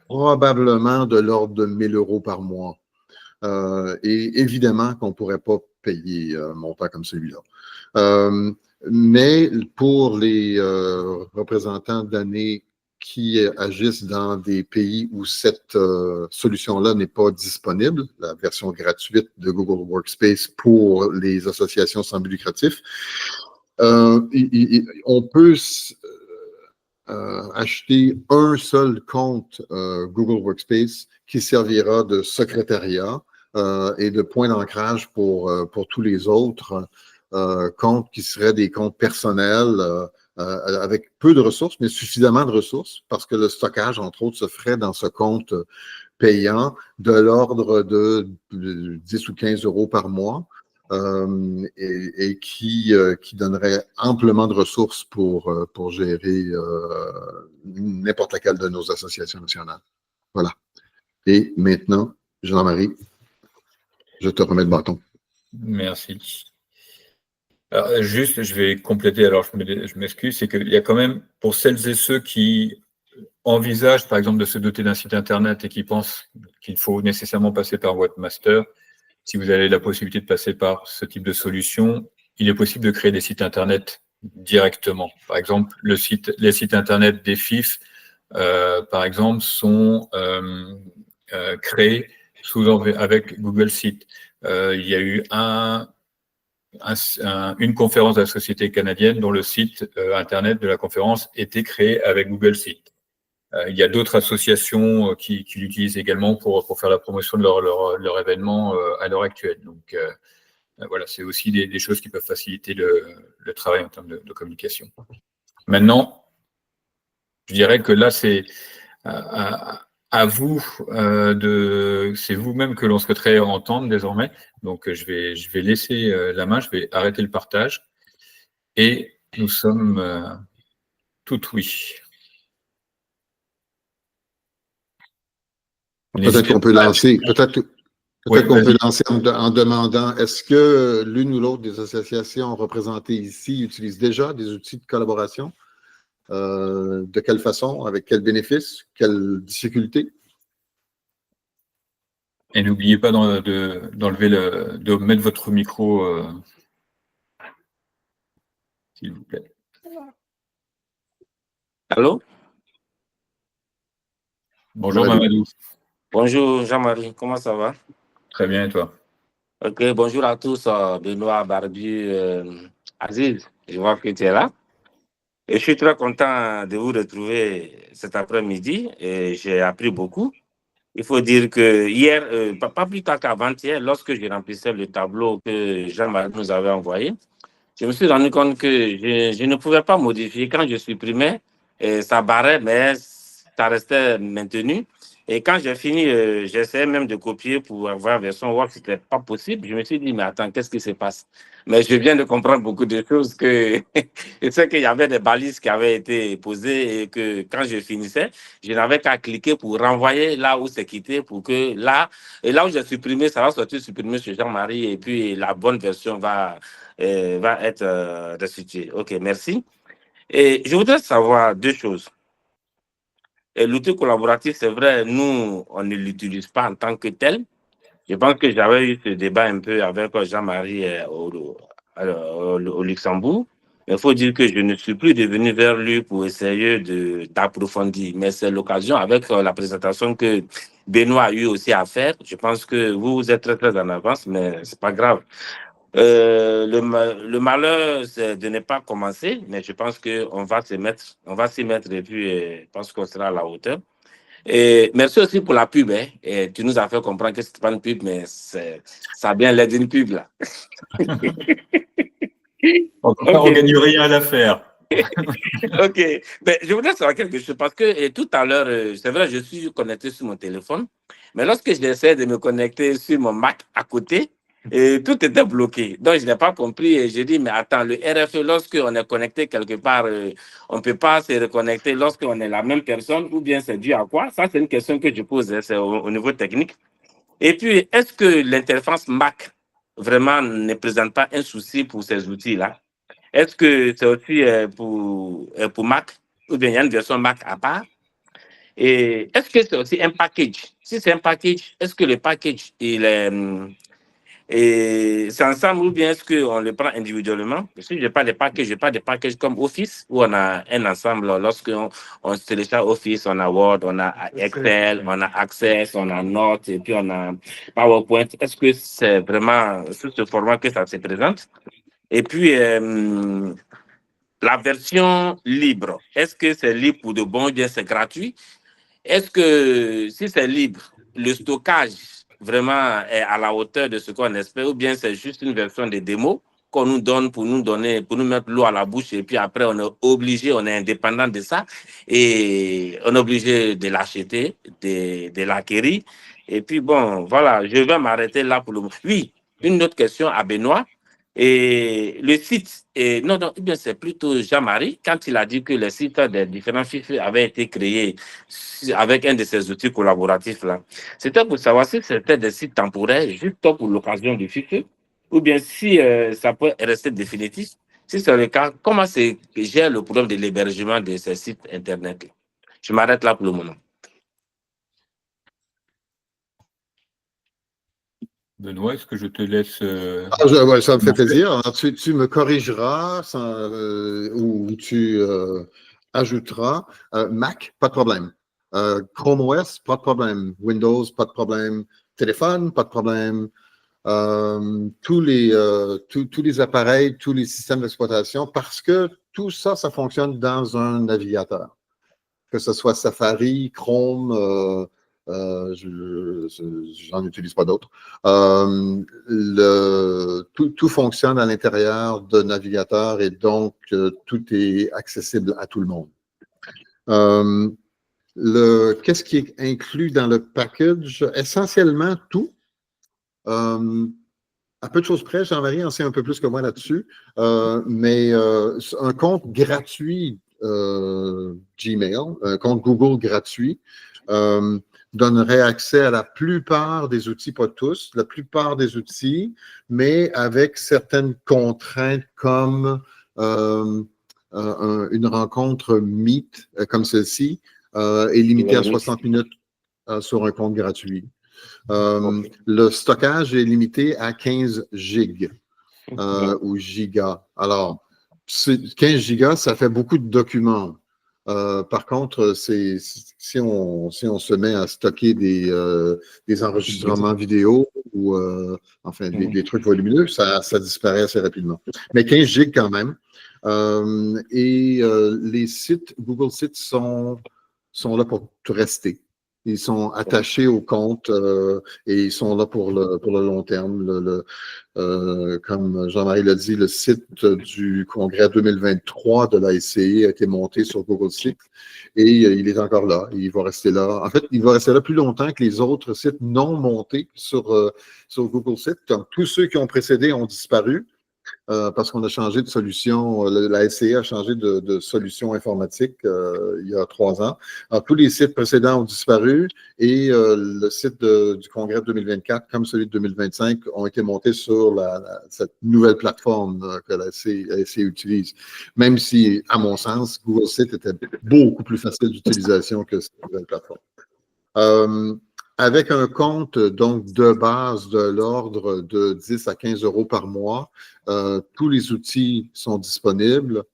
probablement de l'ordre de 1 000 € par mois. Et évidemment qu'on ne pourrait pas payer un montant comme celui-là. Mais pour les représentants d'années qui agissent dans des pays où cette solution-là n'est pas disponible, la version gratuite de Google Workspace pour les associations sans but lucratif, on peut acheter un seul compte Google Workspace qui servira de secrétariat et de point d'ancrage pour tous les autres comptes qui seraient des comptes personnels avec peu de ressources, mais suffisamment de ressources parce que le stockage, entre autres, se ferait dans ce compte payant de l'ordre de 10 ou 15 euros par mois et qui donnerait amplement de ressources pour gérer n'importe laquelle de nos associations nationales. Voilà. Et maintenant, Jean-Marie, je te remets le bâton. Merci. Alors, juste, je vais compléter, alors je m'excuse, c'est qu'il y a quand même, pour celles et ceux qui envisagent, par exemple, de se doter d'un site Internet et qui pensent qu'il faut nécessairement passer par Webmaster, si vous avez la possibilité de passer par ce type de solution, il est possible de créer des sites Internet directement. Par exemple, les sites Internet des FIF, par exemple, sont créés avec Google Sites. Il y a eu une conférence de la société canadienne dont le site Internet de la conférence était créé avec Google Sites. Il y a d'autres associations qui l'utilisent également pour faire la promotion de leur événement à l'heure actuelle. Donc, voilà, c'est aussi des choses qui peuvent faciliter le travail en termes de communication. Maintenant, je dirais que là, c'est à vous c'est vous-même que l'on souhaiterait entendre désormais. Donc, je vais laisser la main, je vais arrêter le partage et nous sommes tout oui. Peut-être qu'on peut lancer, peut-être Oui, qu'on peut lancer en demandant, est-ce que l'une ou l'autre des associations représentées ici utilisent déjà des outils de collaboration? De quelle façon? Avec quels bénéfices? Quelles difficultés? Et n'oubliez pas de mettre votre micro, s'il vous plaît. Allô? Bonjour Mamadou. Bonjour Jean-Marie, comment ça va? Très bien, et toi? Ok, bonjour à tous, Benoît, Barbu, Aziz, je vois que tu es là. Et je suis très content de vous retrouver cet après-midi et j'ai appris beaucoup. Il faut dire que hier, pas plus tard qu'avant-hier, lorsque je remplissais le tableau que Jean-Marie nous avait envoyé, je me suis rendu compte que je ne pouvais pas modifier. Quand je supprimais, ça barrait, mais ça restait maintenu. Et quand j'ai fini, j'essayais même de copier pour avoir la version Word, ce n'était pas possible. Je me suis dit, mais attends, qu'est-ce qui se passe? Mais je viens de comprendre beaucoup de choses que je sais qu'il y avait des balises qui avaient été posées et que quand je finissais, je n'avais qu'à cliquer pour renvoyer là où c'est quitté pour que là, et là où j'ai supprimé, ça va sortir supprimé sur Jean-Marie et puis la bonne version va être restituée. OK, merci. Et je voudrais savoir deux choses. L'outil collaboratif, c'est vrai, nous, on ne l'utilise pas en tant que tel. Je pense que j'avais eu ce débat un peu avec Jean-Marie au Luxembourg. Mais il faut dire que je ne suis plus devenu vers lui pour essayer d'approfondir. Mais c'est l'occasion, avec la présentation que Benoît a eu aussi à faire. Je pense que vous êtes très, très en avance, mais ce n'est pas grave. Le malheur, c'est de ne pas commencer, mais je pense qu'on va s'y mettre et puis je pense qu'on sera à la hauteur. Et merci aussi pour la pub. Hein. Et tu nous as fait comprendre que ce n'est pas une pub, mais ça a bien l'air d'une pub, là. On ne gagne rien à l'affaire. OK. Ben, je voudrais savoir quelque chose parce que tout à l'heure, c'est vrai, je suis connecté sur mon téléphone, mais lorsque j'essaie de me connecter sur mon Mac à côté, et tout était bloqué. Donc, je n'ai pas compris et j'ai dit, mais attends, le RFE, lorsqu'on est connecté quelque part, on ne peut pas se reconnecter lorsqu'on est la même personne ou bien c'est dû à quoi? Ça, c'est une question que je pose, hein, c'est au niveau technique. Et puis, est-ce que l'interface Mac vraiment ne présente pas un souci pour ces outils-là? Est-ce que c'est aussi pour Mac ou bien il y a une version Mac à part? Et est-ce que c'est aussi un package? Si c'est un package, est-ce que le package, c'est ensemble ou bien est-ce qu'on le prend individuellement? Parce que je n'ai pas de package comme Office où on a un ensemble. Lorsqu'on se télécharge Office, on a Word, on a Excel, on a Access, on a Notes et puis on a PowerPoint. Est-ce que c'est vraiment sous ce format que ça se présente? Et puis, la version libre, est-ce que c'est libre pour de bon ou bien c'est gratuit? Est-ce que si c'est libre, le stockage vraiment est à la hauteur de ce qu'on espère ou bien c'est juste une version de démo qu'on nous donne pour nous mettre l'eau à la bouche, et puis après, on est obligé, on est indépendant de ça, et on est obligé de l'acheter, de l'acquérir. Et puis bon, voilà, je vais m'arrêter là pour le moment. Oui, une autre question à Benoît. Et le site, non, eh bien, c'est plutôt Jean-Marie, quand il a dit que les sites des différents FIFE avaient été créés avec un de ces outils collaboratifs là, c'était pour savoir si c'était des sites temporaires, juste pour l'occasion du FIFE, ou bien si ça peut rester définitif. Si c'est le cas, comment c'est que gère le problème de l'hébergement de ces sites Internet là? Je m'arrête là pour le moment. Benoît, est-ce que je te laisse… Ouais, ça me fait plaisir. Alors, tu me corrigeras ou tu ajouteras. Mac, pas de problème. Chrome OS, pas de problème. Windows, pas de problème. Téléphone, pas de problème. Tous les appareils, tous les systèmes d'exploitation, parce que tout ça, ça fonctionne dans un navigateur. Que ce soit Safari, Chrome, j'en utilise pas d'autres. Tout fonctionne à l'intérieur de navigateur et donc tout est accessible à tout le monde. Qu'est-ce qui est inclus dans le package? Essentiellement tout. À peu de choses près, Jean-Marie en sait un peu plus que moi là-dessus, mais un compte gratuit Gmail, un compte Google gratuit, donnerait accès à la plupart des outils, pas tous, la plupart des outils, mais avec certaines contraintes comme une rencontre Meet comme celle-ci est limitée à 60 minutes sur un compte gratuit. Le stockage est limité à 15 gigs ou gigas. Alors, 15 gigas, ça fait beaucoup de documents. Par contre, si on se met à stocker des enregistrements vidéo ou enfin des trucs volumineux, ça disparaît assez rapidement. Mais 15 gigs quand même. Les sites, Google Sites sont là pour rester. Ils sont attachés au compte et ils sont là pour le long terme. Comme Jean-Marie l'a dit, le site du congrès 2023 de la SCI a été monté sur Google Sites et il est encore là. Il va rester là. En fait, il va rester là plus longtemps que les autres sites non montés sur Google Sites. Donc, tous ceux qui ont précédé ont disparu. Parce qu'on a changé de solution, la SCI a changé de solution informatique il y a 3 ans. Alors, tous les sites précédents ont disparu et le site du Congrès 2024, comme celui de 2025, ont été montés sur cette nouvelle plateforme que la SCI utilise. Même si, à mon sens, Google Sites était beaucoup plus facile d'utilisation que cette nouvelle plateforme. Avec un compte donc de base de l'ordre de 10 à 15 euros par mois, tous les outils sont disponibles.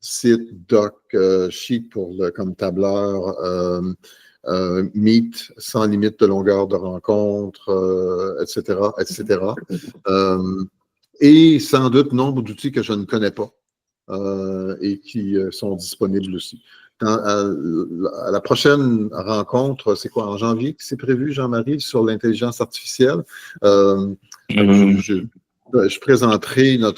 Site, Doc, Sheet comme tableur, Meet, sans limite de longueur de rencontre, etc., etc. Et sans doute nombre d'outils que je ne connais pas et qui sont disponibles aussi. À la prochaine rencontre, c'est quoi, en janvier que c'est prévu, Jean-Marie, sur l'intelligence artificielle? Je présenterai la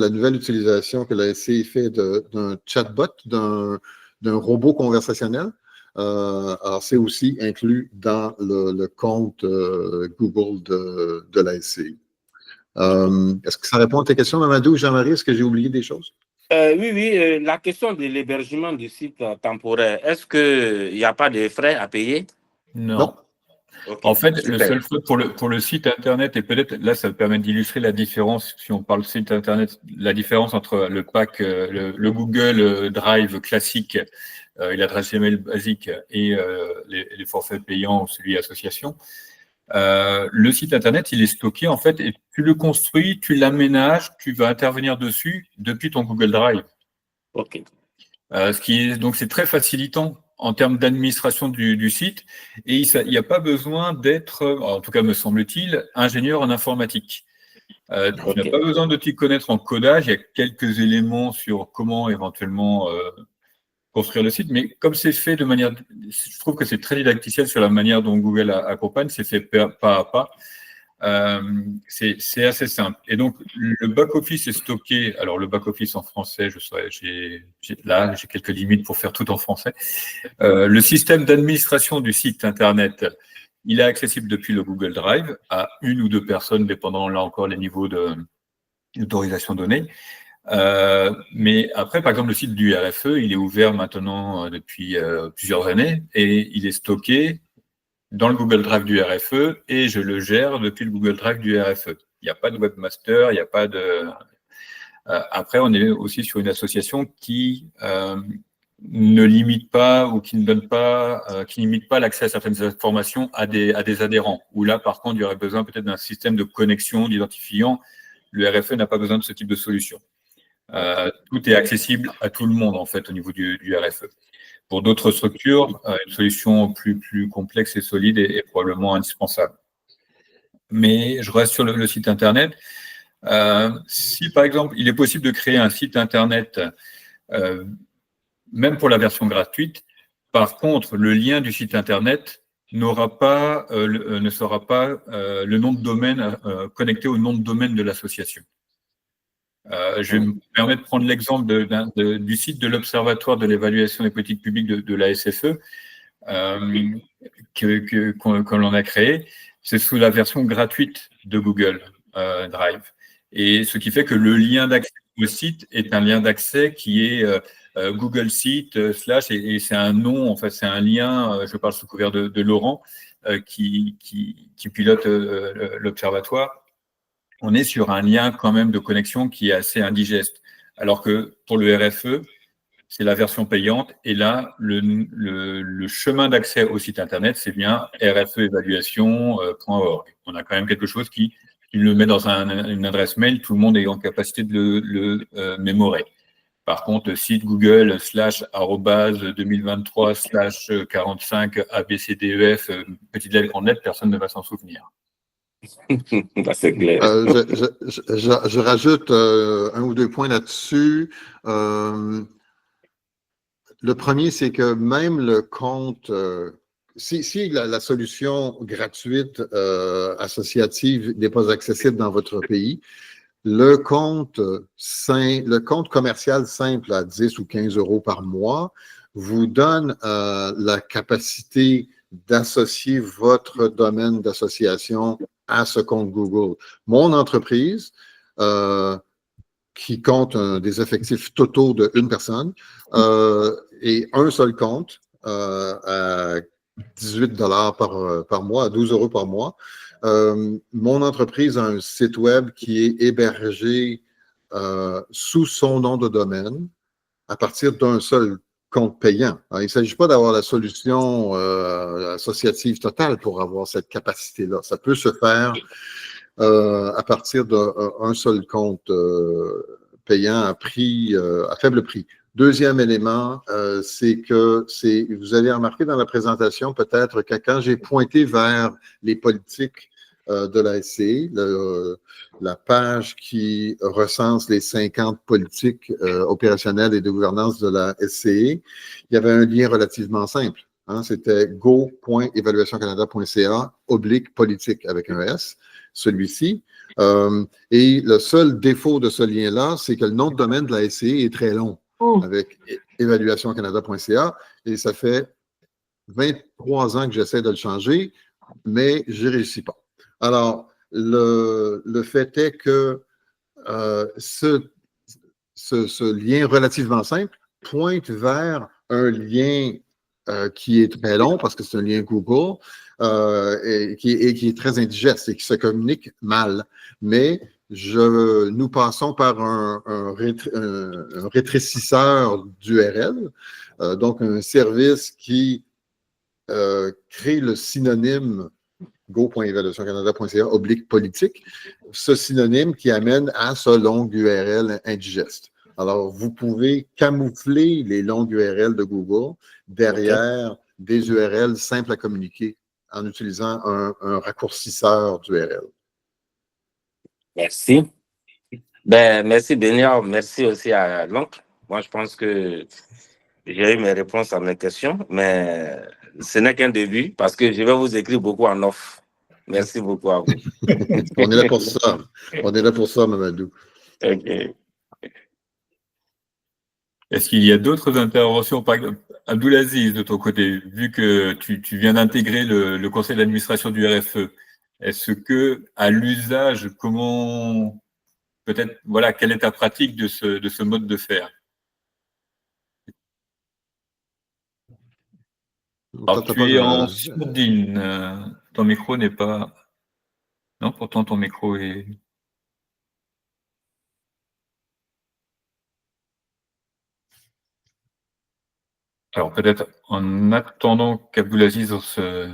nouvelle utilisation que la SCI fait d'un chatbot, d'un robot conversationnel. Alors, c'est aussi inclus dans le compte Google de la SCI. Est-ce que ça répond à tes questions, Mamadou ou Jean-Marie? Est-ce que j'ai oublié des choses? Oui, la question de l'hébergement du site temporaire, est-ce qu'il n'y a pas de frais à payer? Non. Okay, en fait, super. le seul truc pour le site Internet, et peut-être là, ça permet d'illustrer la différence, si on parle site Internet, la différence entre le pack, le Google Drive classique et l'adresse email basique et les forfaits payants ou celui association. Le site Internet, il est stocké en fait, et tu le construis, tu l'aménages, tu vas intervenir dessus depuis ton Google Drive. Ok. Donc, c'est très facilitant en termes d'administration du site, et il n'y a pas besoin d'être, en tout cas me semble-t-il, ingénieur en informatique. Tu n'as pas besoin de t'y connaître en codage, il y a quelques éléments sur comment éventuellement construire le site, mais comme c'est fait de manière, je trouve que c'est très didacticiel sur la manière dont Google accompagne, c'est fait pas à pas. C'est assez simple. Et donc, le back-office est stocké. Alors, le back-office en français, j'ai quelques limites pour faire tout en français. Le système d'administration du site Internet, il est accessible depuis le Google Drive à une ou deux personnes, dépendant là encore les niveaux d'autorisation donnée. Mais après, par exemple, le site du RFE, il est ouvert maintenant depuis plusieurs années et il est stocké dans le Google Drive du RFE et je le gère depuis le Google Drive du RFE. Il n'y a pas de webmaster, il n'y a pas de... après, on est aussi sur une association qui ne limite pas ou qui ne donne pas, qui limite pas l'accès à certaines informations à des adhérents. Où là, par contre, il y aurait besoin peut-être d'un système de connexion, d'identifiant. Le RFE n'a pas besoin de ce type de solution. Tout est accessible à tout le monde, en fait, au niveau du RFE. Pour d'autres structures, une solution plus complexe et solide est probablement indispensable. Mais je reste sur le site Internet. Si, par exemple, il est possible de créer un site Internet, même pour la version gratuite, par contre, le lien du site Internet ne sera pas le nom de domaine connecté au nom de domaine de l'association. Je vais me permettre de prendre l'exemple du site de l'Observatoire de l'évaluation des politiques publiques de la SFE que l'on a créé. C'est sous la version gratuite de Google Drive. Et ce qui fait que le lien d'accès au site est un lien d'accès qui est Google Site / et c'est un nom, en fait, c'est un lien, je parle sous couvert de Laurent, qui pilote l'Observatoire. On est sur un lien quand même de connexion qui est assez indigeste. Alors que pour le RFE, c'est la version payante. Et là, le chemin d'accès au site Internet, c'est bien rfeévaluation.org. On a quand même quelque chose qui le met dans une adresse mail, tout le monde est en capacité de le mémorer. Par contre, site Google /@2023 /45 ABCDEF, petite lettre, grande lettre, personne ne va s'en souvenir. C'est clair. Je rajoute un ou deux points là-dessus. Le premier, c'est que même le compte, si la solution gratuite associative n'est pas accessible dans votre pays, le compte commercial simple à 10 ou 15 euros par mois vous donne la capacité d'associer votre domaine d'association à ce compte Google. Mon entreprise, qui compte des effectifs totaux de une personne, et un seul compte à 18 $ par mois, à 12 € par mois. Mon entreprise a un site web qui est hébergé sous son nom de domaine à partir d'un seul compte payant. Alors, il ne s'agit pas d'avoir la solution associative totale pour avoir cette capacité-là. Ça peut se faire à partir d'un seul compte payant à faible prix. Deuxième élément, c'est que vous avez remarqué dans la présentation peut-être que quand j'ai pointé vers les politiques de la SCI, la page qui recense les 50 politiques opérationnelles et de gouvernance de la SCI, il y avait un lien relativement simple. Hein, c'était go.évaluationcanada.ca/politique avec un S, celui-ci. Et le seul défaut de ce lien-là, c'est que le nom de domaine de la SCI est très long avec évaluationcanada.ca et ça fait 23 ans que j'essaie de le changer, mais je n'y réussis pas. Alors, le fait est que ce lien relativement simple pointe vers un lien qui est très long parce que c'est un lien Google et qui est très indigeste et qui se communique mal. Mais nous passons par un rétrécisseur d'URL, donc un service qui crée le synonyme go.évaluationcanada.ca/politique, ce synonyme qui amène à ce long URL indigeste. Alors, vous pouvez camoufler les longues URL de Google derrière des URL simples à communiquer en utilisant un raccourcisseur d'URL. Merci. Merci Benoît, merci aussi à l'oncle. Moi, je pense que j'ai eu mes réponses à mes questions, mais ce n'est qu'un début parce que je vais vous écrire beaucoup en off. Merci beaucoup à vous. On est là pour ça. On est là pour ça, Mamadou. Ok. Est-ce qu'il y a d'autres interventions, par exemple, Abdoulaziz, de ton côté, vu que tu viens d'intégrer le conseil d'administration du RFE, est-ce que, à l'usage, comment, peut-être, voilà, quelle est ta pratique de ce mode de faire? Alors, T'as tu pas es en sourdine, ton micro n'est pas... Non, pourtant ton micro est... Alors, peut-être, en attendant qu'Abdoulaziz se...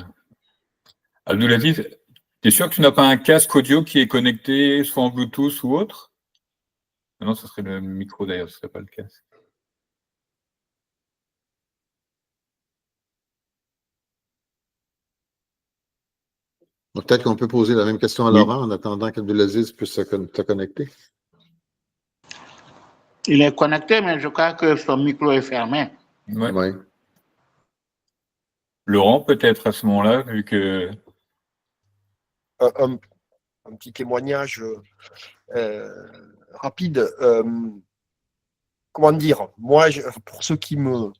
Abdoulaziz, t'es sûr que tu n'as pas un casque audio qui est connecté, soit en Bluetooth ou autre? Ah non, ce serait le micro d'ailleurs, ce ne serait pas le casque. Peut-être qu'on peut poser la même question à Oui. Laurent en attendant qu'Abdelaziz puisse te connecter. Il est connecté, mais je crois que son micro est fermé. Ouais. Ouais. Laurent, peut-être à ce moment-là, vu que... Un petit témoignage rapide. Comment dire, moi, pour ceux qui me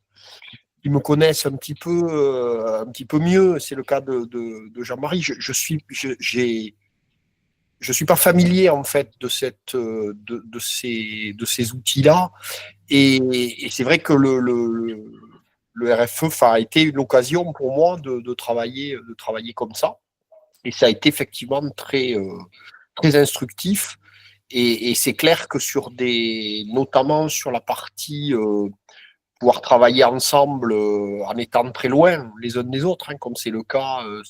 connaissent un petit peu mieux, c'est le cas de Jean-Marie. Je suis pas familier en fait de ces outils-là, et c'est vrai que le RFE a été une occasion pour moi de travailler comme ça, et ça a été effectivement très instructif. Et c'est clair que notamment sur la partie pouvoir travailler ensemble en étant très loin les uns des autres, hein, comme c'est le cas à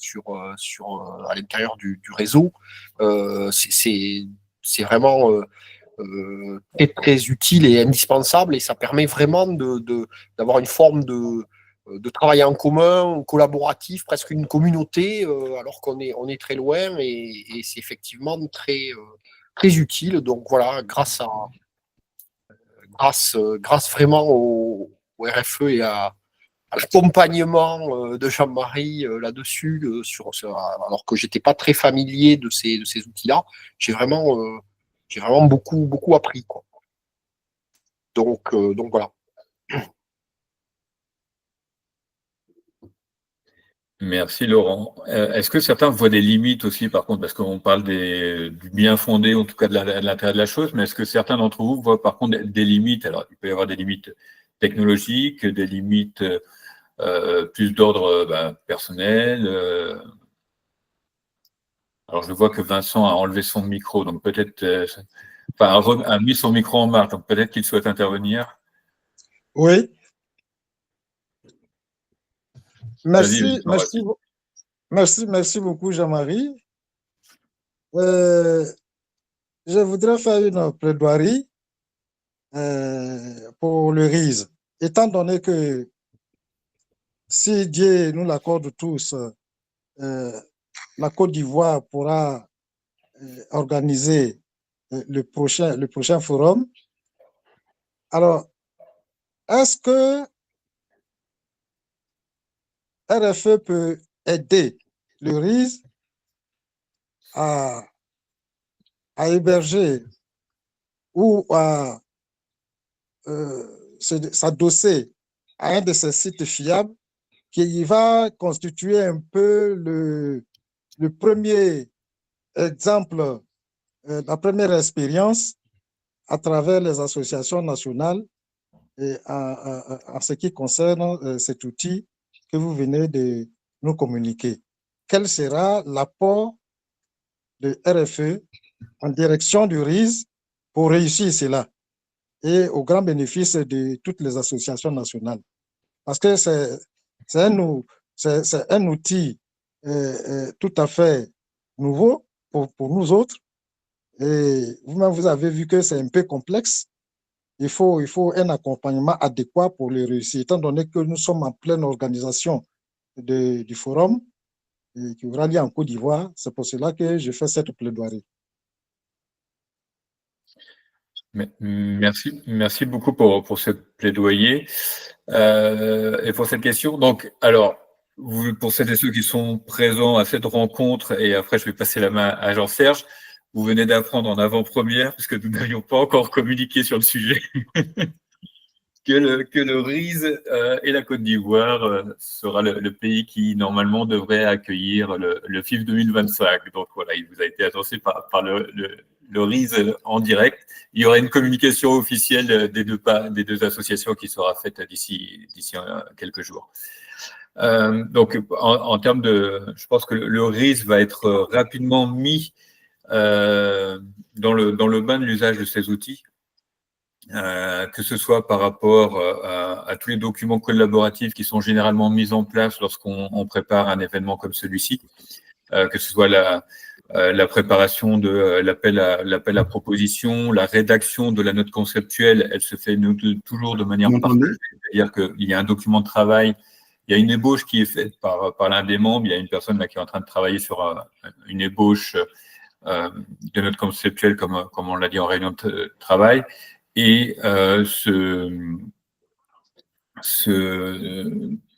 l'intérieur du réseau, c'est vraiment très, très utile et indispensable, et ça permet vraiment d'avoir une forme de travail en commun, collaboratif, presque une communauté, alors qu'on est très loin, et c'est effectivement très, très utile. Donc voilà, grâce vraiment au RFE et à l'accompagnement de Jean-Marie là-dessus, alors que j'étais pas très familier de ces outils-là, j'ai vraiment beaucoup appris, quoi. Donc voilà. Merci Laurent. Est-ce que certains voient des limites aussi, par contre, parce qu'on parle du bien fondé, en tout cas de l'intérêt de la chose, mais est-ce que certains d'entre vous voient par contre des limites? Alors, il peut y avoir des limites technologiques, des limites plus d'ordre personnel. Alors, je vois que Vincent a enlevé son micro, donc peut-être, a mis son micro en marche, donc peut-être qu'il souhaite intervenir. Oui. Vas-y, Merci beaucoup, Jean-Marie. Je voudrais faire une plaidoirie pour le RISE. Étant donné que si Dieu nous l'accorde tous, la Côte d'Ivoire pourra organiser le prochain forum. Alors, est-ce que RFE peut aider le RISE à héberger ou à s'adosser à un de ces sites fiables qui va constituer un peu le premier exemple, la première expérience à travers les associations nationales et en ce qui concerne cet outil que vous venez de nous communiquer. Quel sera l'apport de RFE en direction du RISE pour réussir cela et au grand bénéfice de toutes les associations nationales? Parce que c'est un outil tout à fait nouveau pour nous autres. Et vous-même, vous avez vu que c'est un peu complexe. Il faut un accompagnement adéquat pour le réussir, étant donné que nous sommes en pleine organisation du forum qui aura lieu en Côte d'Ivoire. C'est pour cela que je fais cette plaidoirie. Merci beaucoup pour ce plaidoyer et pour cette question. Donc, alors, pour celles et ceux qui sont présents à cette rencontre, et après je vais passer la main à Jean-Serge, vous venez d'apprendre en avant-première, parce que nous n'avions pas encore communiqué sur le sujet, que le RISE et la Côte d'Ivoire sera le pays qui normalement devrait accueillir le FIF 2025. Donc voilà, il vous a été annoncé par le RISE en direct. Il y aura une communication officielle des deux associations qui sera faite d'ici quelques jours. Donc, en termes je pense que le RISE va être rapidement mis dans le bain de l'usage de ces outils, que ce soit par rapport à tous les documents collaboratifs qui sont généralement mis en place lorsqu'on prépare un événement comme celui-ci, que ce soit la préparation de l'appel à proposition, la rédaction de la note conceptuelle, elle se fait toujours de manière partagée, c'est-à-dire qu'il y a un document de travail, il y a une ébauche qui est faite par l'un des membres, il y a une personne là qui est en train de travailler sur une ébauche de note conceptuelle, comme on l'a dit en réunion de travail, et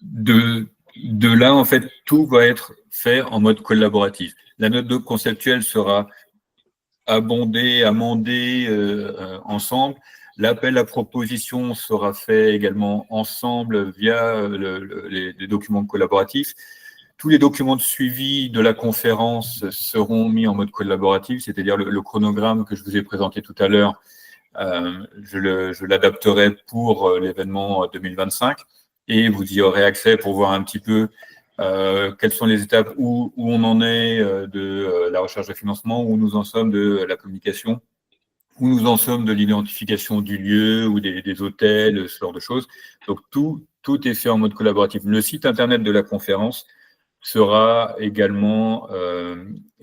de là, en fait, tout va être fait en mode collaboratif. La note conceptuelle sera abondée, amendée ensemble. L'appel à proposition sera fait également ensemble via les documents collaboratifs. Tous les documents de suivi de la conférence seront mis en mode collaboratif, c'est-à-dire le chronogramme que je vous ai présenté tout à l'heure, je l'adapterai pour l'événement 2025 et vous y aurez accès pour voir un petit peu quelles sont les étapes où on en est de la recherche de financement, où nous en sommes de la communication, où nous en sommes de l'identification du lieu ou des hôtels, ce genre de choses. Donc tout est fait en mode collaboratif. Le site internet de la conférence sera également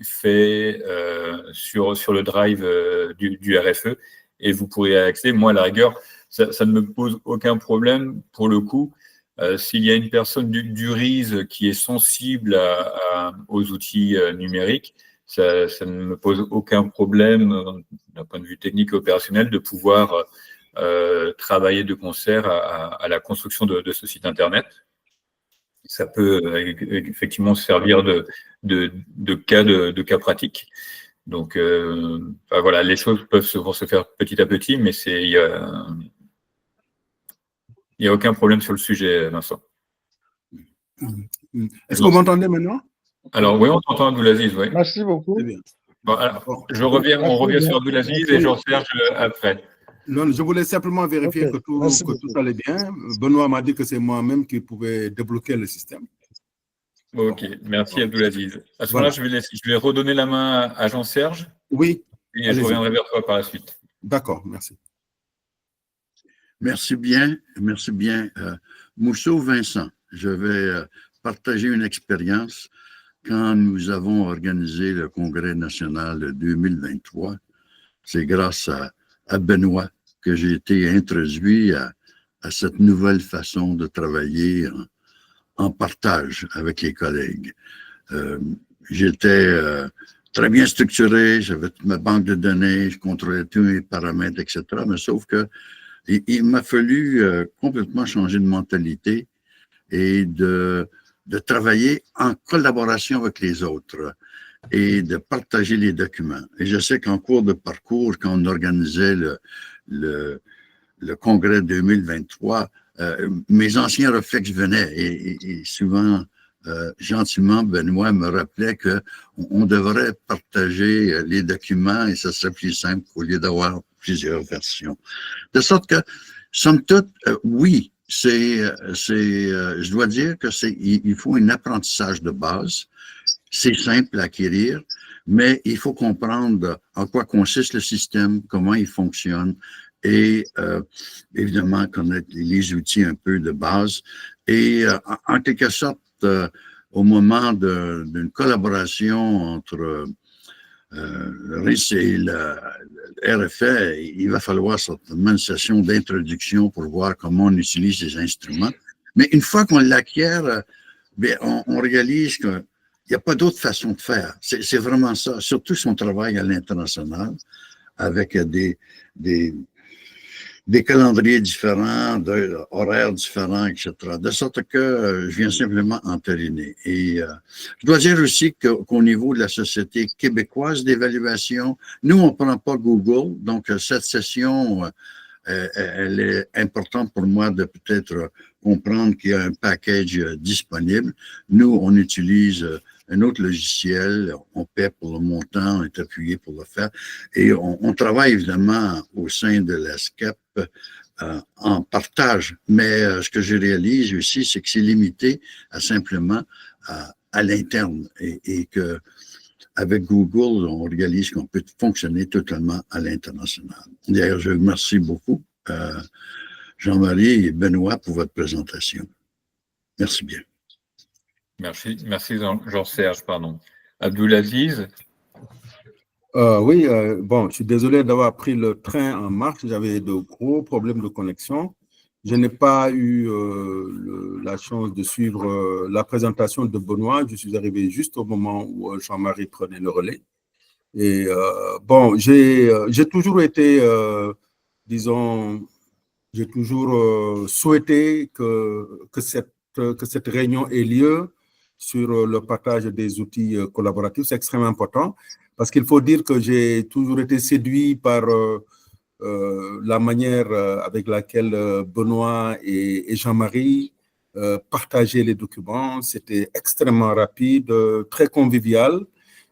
fait sur le drive du RFE et vous pourrez accéder. Moi, à la rigueur, ça ne me pose aucun problème pour le coup. S'il y a une personne du RISE qui est sensible aux outils numériques, ça ne me pose aucun problème d'un point de vue technique et opérationnel de pouvoir travailler de concert à la construction de ce site Internet. Ça peut effectivement servir de cas pratiques. Donc, voilà, les choses vont se faire petit à petit, mais il n'y a aucun problème sur le sujet, Vincent. Est-ce que vous m'entendez maintenant? Alors, oui, on t'entend, Abdoulaziz, oui. Merci beaucoup. Très bien. Bon, alors, on revient sur Abdoulaziz et Jean-Serge après. Non, je voulais simplement vérifier que tout allait bien. Benoît m'a dit que c'est moi-même qui pouvais débloquer le système. Ok, merci Abdoulaziz. À ce moment-là, je vais redonner la main à Jean-Serge. Oui. Et je reviendrai vers toi par la suite. D'accord, merci. Merci bien. Mousseau Vincent, je vais partager une expérience quand nous avons organisé le Congrès national 2023. C'est grâce à Benoît que j'ai été introduit à cette nouvelle façon de travailler en partage avec les collègues. J'étais très bien structuré, j'avais toute ma banque de données, je contrôlais tous mes paramètres, etc. Mais sauf que il m'a fallu complètement changer de mentalité et de travailler en collaboration avec les autres et de partager les documents. Et je sais qu'en cours de parcours, quand on organisait le congrès 2023, mes anciens réflexes venaient et souvent, gentiment, Benoît me rappelait qu'on devrait partager les documents et ça serait plus simple au lieu d'avoir plusieurs versions. De sorte que, somme toute, oui, je dois dire que il faut un apprentissage de base. C'est simple à acquérir, mais il faut comprendre en quoi consiste le système, comment il fonctionne et évidemment connaître les outils un peu de base. Et en quelque sorte, au moment d'une collaboration entre le RIS et le RFE, il va falloir certainement une session d'introduction pour voir comment on utilise ces instruments. Mais une fois qu'on l'acquiert, on réalise qu'il n'y a pas d'autre façon de faire. C'est vraiment ça, surtout si on travaille à l'international avec des des calendriers différents, horaires différents, etc. De sorte que je viens simplement entériner. Et je dois dire aussi qu'au niveau de la Société québécoise d'évaluation, nous, on ne prend pas Google, donc cette session, elle est importante pour moi de peut-être comprendre qu'il y a un package disponible. Nous, on utilise un autre logiciel, on paie pour le montant, on est appuyé pour le faire. Et on travaille évidemment au sein de la SCEP en partage. Mais ce que je réalise aussi, c'est que c'est limité à simplement à l'interne et que avec Google, on réalise qu'on peut fonctionner totalement à l'international. D'ailleurs, je vous remercie beaucoup, Jean-Marie et Benoît, pour votre présentation. Merci bien. Merci Jean-Serge, pardon. Abdulaziz. Oui, bon, je suis désolé d'avoir pris le train en marche. J'avais de gros problèmes de connexion. Je n'ai pas eu la chance de suivre la présentation de Benoît. Je suis arrivé juste au moment où Jean-Marie prenait le relais. Et bon, j'ai toujours été, disons, j'ai toujours souhaité que cette réunion ait lieu sur le partage des outils collaboratifs. C'est extrêmement important parce qu'il faut dire que j'ai toujours été séduit par la manière avec laquelle Benoît et Jean-Marie partageaient les documents. C'était extrêmement rapide, très convivial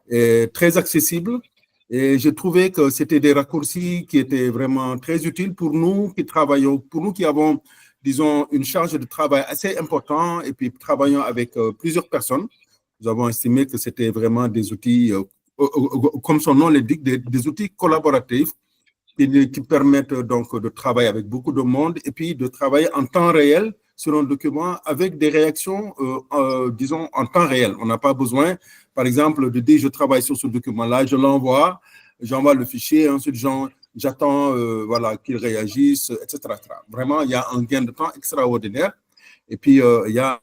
et très accessible. Et je trouvais que c'était des raccourcis qui étaient vraiment très utiles pour nous qui travaillons, pour nous qui avons, disons, une charge de travail assez importante et puis travaillons avec plusieurs personnes. Nous avons estimé que c'était vraiment des outils, comme son nom l'indique, des outils collaboratifs qui permettent donc de travailler avec beaucoup de monde et puis de travailler en temps réel sur un document avec des réactions, disons, en temps réel. On n'a pas besoin, par exemple, de dire je travaille sur ce document-là, je l'envoie, j'envoie le fichier, ensuite j'attends voilà, qu'il réagisse, etc., etc. Vraiment, il y a un gain de temps extraordinaire et puis il y a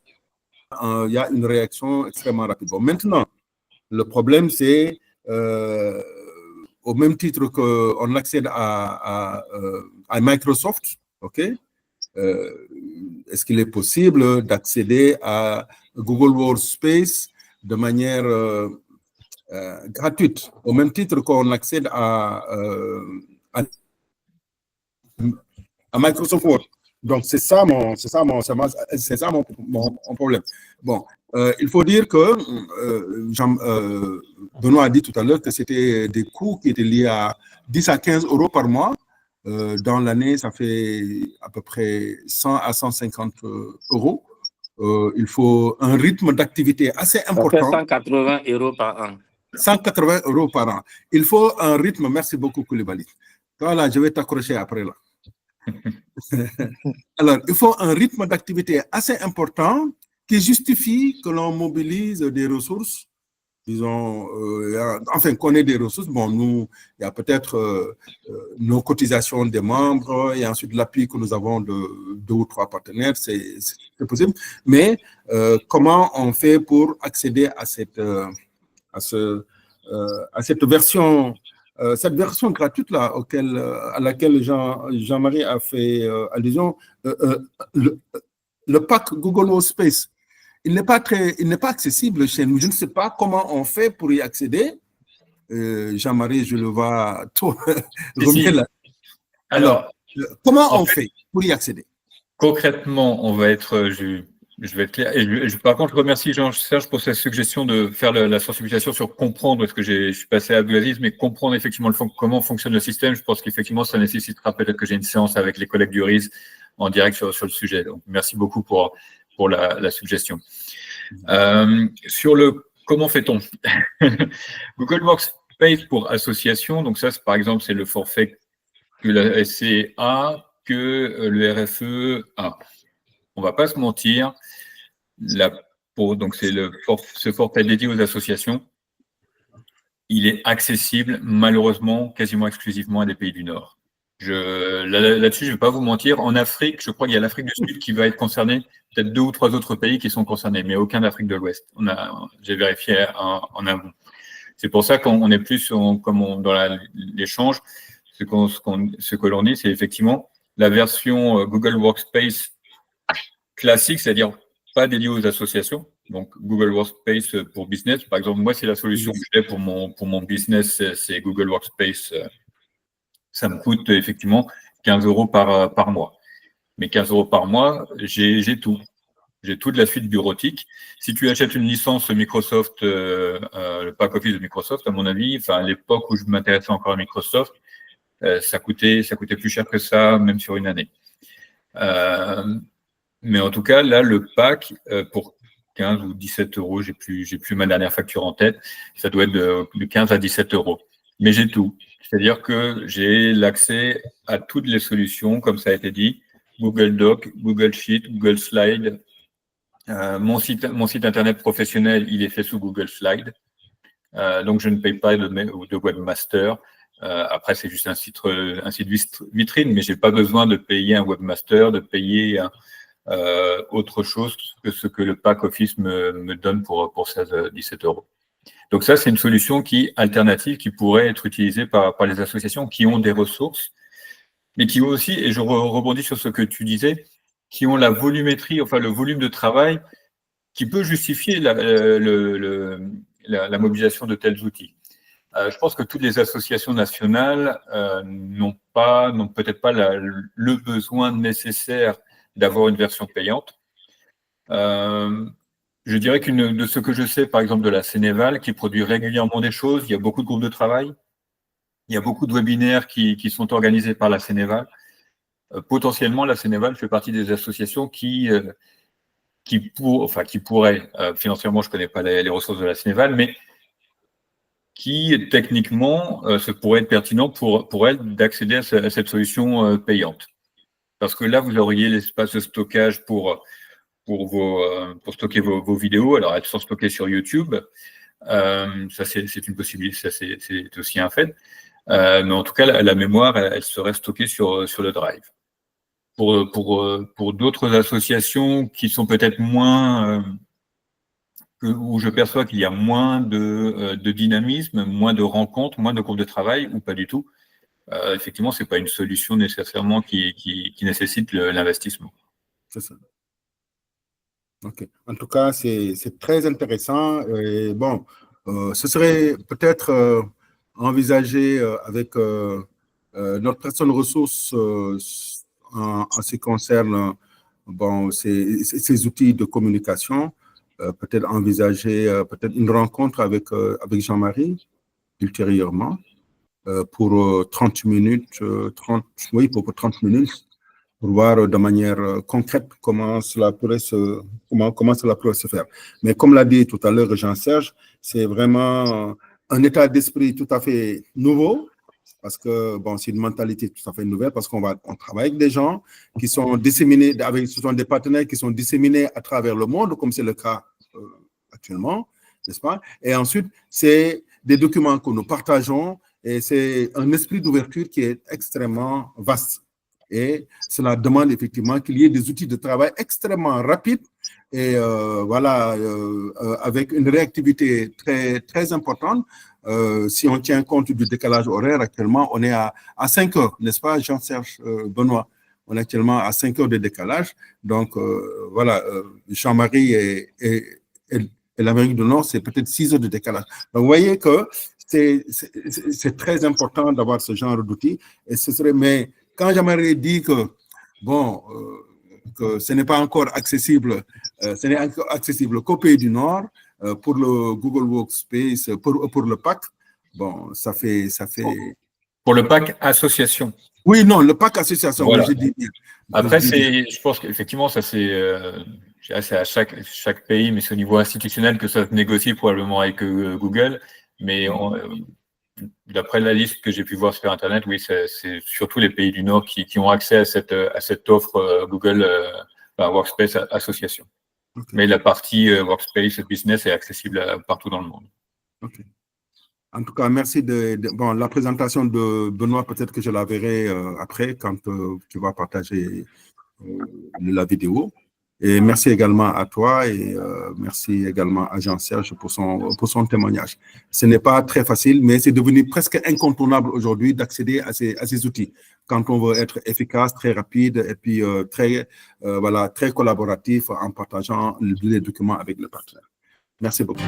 une réaction extrêmement rapide. Bon, maintenant, le problème, c'est au même titre qu'on accède à Microsoft, OK? Est-ce qu'il est possible d'accéder à Google Workspace de manière gratuite, au même titre qu'on accède à Microsoft Word? Donc, c'est ça mon problème. Bon, il faut dire que Benoît a dit tout à l'heure que c'était des coûts qui étaient liés à 10 à 15 euros par mois. Dans l'année, ça fait à peu près 100 à 150 euros. Il faut un rythme d'activité assez important. Ça fait 180 euros par an. 180 euros par an. Il faut un rythme, merci beaucoup Koulibaly. Voilà, je vais t'accrocher après là. Alors, il faut un rythme d'activité assez important qui justifie que l'on mobilise des ressources, disons, enfin, qu'on ait des ressources. Bon, nous, il y a peut-être nos cotisations des membres et ensuite l'appui que nous avons de 2 ou 3 partenaires, c'est possible. Mais comment on fait pour accéder à cette version gratuite là, à laquelle Jean-Marie a fait allusion, le pack Google Workspace, il n'est pas accessible chez nous. Je ne sais pas comment on fait pour y accéder. Jean-Marie, je le vois revenir là. Alors, comment on fait pour y accéder? Concrètement, on va être, je vais être clair. Et par contre, je remercie Jean-Serge pour sa suggestion de faire la sensibilisation sur comprendre, parce que je suis passé à Abdulaziz, mais comprendre effectivement comment fonctionne le système. Je pense qu'effectivement, ça nécessitera peut-être que j'ai une séance avec les collègues du RIS en direct sur le sujet. Donc, merci beaucoup pour la suggestion. Sur le comment fait-on Google Workspace pour association. Donc ça, par exemple, c'est le forfait que la SC a, que le RFE a. On ne va pas se mentir. Donc c'est ce forfait dédié aux associations. Il est accessible, malheureusement, quasiment exclusivement à des pays du Nord. Là-dessus, je ne vais pas vous mentir. En Afrique, je crois qu'il y a l'Afrique du Sud qui va être concernée, peut-être 2 ou 3 autres pays qui sont concernés, mais aucun d'Afrique de l'Ouest. J'ai vérifié en amont. C'est pour ça qu'on est plus dans l'échange. Ce que l'on dit, c'est effectivement, la version Google Workspace classique, c'est-à-dire pas dédiée aux associations. Donc, Google Workspace pour business. Par exemple, moi, c'est la solution que j'ai pour mon business, c'est Google Workspace. Ça me coûte effectivement 15 € par mois. Mais 15 € par mois, j'ai tout. J'ai toute la suite bureautique. Si tu achètes une licence Microsoft, le pack Office de Microsoft, à mon avis, enfin, à l'époque où je m'intéressais encore à Microsoft, ça coûtait plus cher que ça, même sur une année. Mais en tout cas, là, le pack, pour 15 ou 17 €, j'ai plus ma dernière facture en tête, ça doit être de 15 à 17 €. Mais j'ai tout. C'est-à-dire que j'ai l'accès à toutes les solutions, comme ça a été dit, Google Doc, Google Sheet, Google Slide. Mon site internet professionnel, il est fait sous Google Slide. Donc, je ne paye pas de webmaster. Après, c'est juste un site vitrine, mais je n'ai pas besoin de payer un webmaster, de payer autre chose que ce que le pack Office me donne pour 16-17 €. Donc ça, c'est une solution alternative qui pourrait être utilisée par les associations qui ont des ressources, mais qui ont aussi, et je rebondis sur ce que tu disais, qui ont la volumétrie, enfin le volume de travail qui peut justifier la mobilisation de tels outils. Je pense que toutes les associations nationales n'ont peut-être pas le besoin nécessaire d'avoir une version payante. Je dirais de ce que je sais, par exemple, de la Sénéval, qui produit régulièrement des choses, il y a beaucoup de groupes de travail, il y a beaucoup de webinaires qui sont organisés par la Sénéval. Potentiellement, la Sénéval fait partie des associations qui pourraient, financièrement, je ne connais pas les ressources de la Sénéval, mais qui, techniquement, ce pourrait être pertinent pour elle d'accéder à cette solution payante. Parce que là, vous auriez l'espace de stockage pour stocker vos vidéos. Alors, elles sont stockées sur YouTube. Ça, c'est une possibilité, ça, c'est aussi un fait. Mais en tout cas, la mémoire, elle serait stockée sur le Drive. Pour d'autres associations qui sont peut-être moins, où je perçois qu'il y a moins de dynamisme, moins de rencontres, moins de groupes de travail, ou pas du tout, effectivement, ce n'est pas une solution nécessairement qui nécessite l'investissement. C'est ça. Ok. En tout cas, c'est très intéressant. Et bon, ce serait peut-être envisagé avec notre personne ressource en ce qui concerne bon, ces outils de communication, peut-être envisager peut-être une rencontre avec Jean-Marie ultérieurement pour 30 minutes, pour 30 minutes, pour voir de manière concrète comment cela pourrait se faire. Mais comme l'a dit tout à l'heure Jean-Serge, c'est vraiment un état d'esprit tout à fait nouveau, parce que bon, c'est une mentalité tout à fait nouvelle, parce qu'on travaille avec des gens qui sont disséminés, ce sont des partenaires qui sont disséminés à travers le monde, comme c'est le cas actuellement, n'est-ce pas? Et ensuite, c'est des documents que nous partageons, et c'est un esprit d'ouverture qui est extrêmement vaste. Et cela demande effectivement qu'il y ait des outils de travail extrêmement rapides et avec une réactivité très, très importante. Si on tient compte du décalage horaire, actuellement, on est à 5 heures, n'est-ce pas, Jean-Serge Benoît? On est actuellement à 5 heures de décalage. Donc, Jean-Marie et l'Amérique du Nord, c'est peut-être 6 heures de décalage. Donc, vous voyez que c'est très important d'avoir ce genre d'outils. Et mais quand Jean-Marie dit que, bon, que ce n'est pas encore accessible, ce n'est encore accessible qu'au pays du Nord, pour le Google Workspace, pour le pack, bon, ça fait... Pour le pack association. Oui, non, le pack association, voilà. Oui, j'ai dit. Après, je pense qu'effectivement, ça c'est à chaque pays, mais c'est au niveau institutionnel que ça se négocie probablement avec Google. Mais d'après la liste que j'ai pu voir sur Internet, oui, c'est surtout les pays du Nord qui ont accès à cette offre Google Workspace Association. Okay. Mais la partie Workspace Business est accessible partout dans le monde. Okay. En tout cas, merci bon, la présentation de Benoît, peut-être que je la verrai après quand tu vas partager la vidéo. Et merci également à toi et merci également à Jean-Serge pour son témoignage. Ce n'est pas très facile, mais c'est devenu presque incontournable aujourd'hui d'accéder à ces outils quand on veut être efficace, très rapide et puis très collaboratif en partageant les documents avec le partenaire. Merci beaucoup.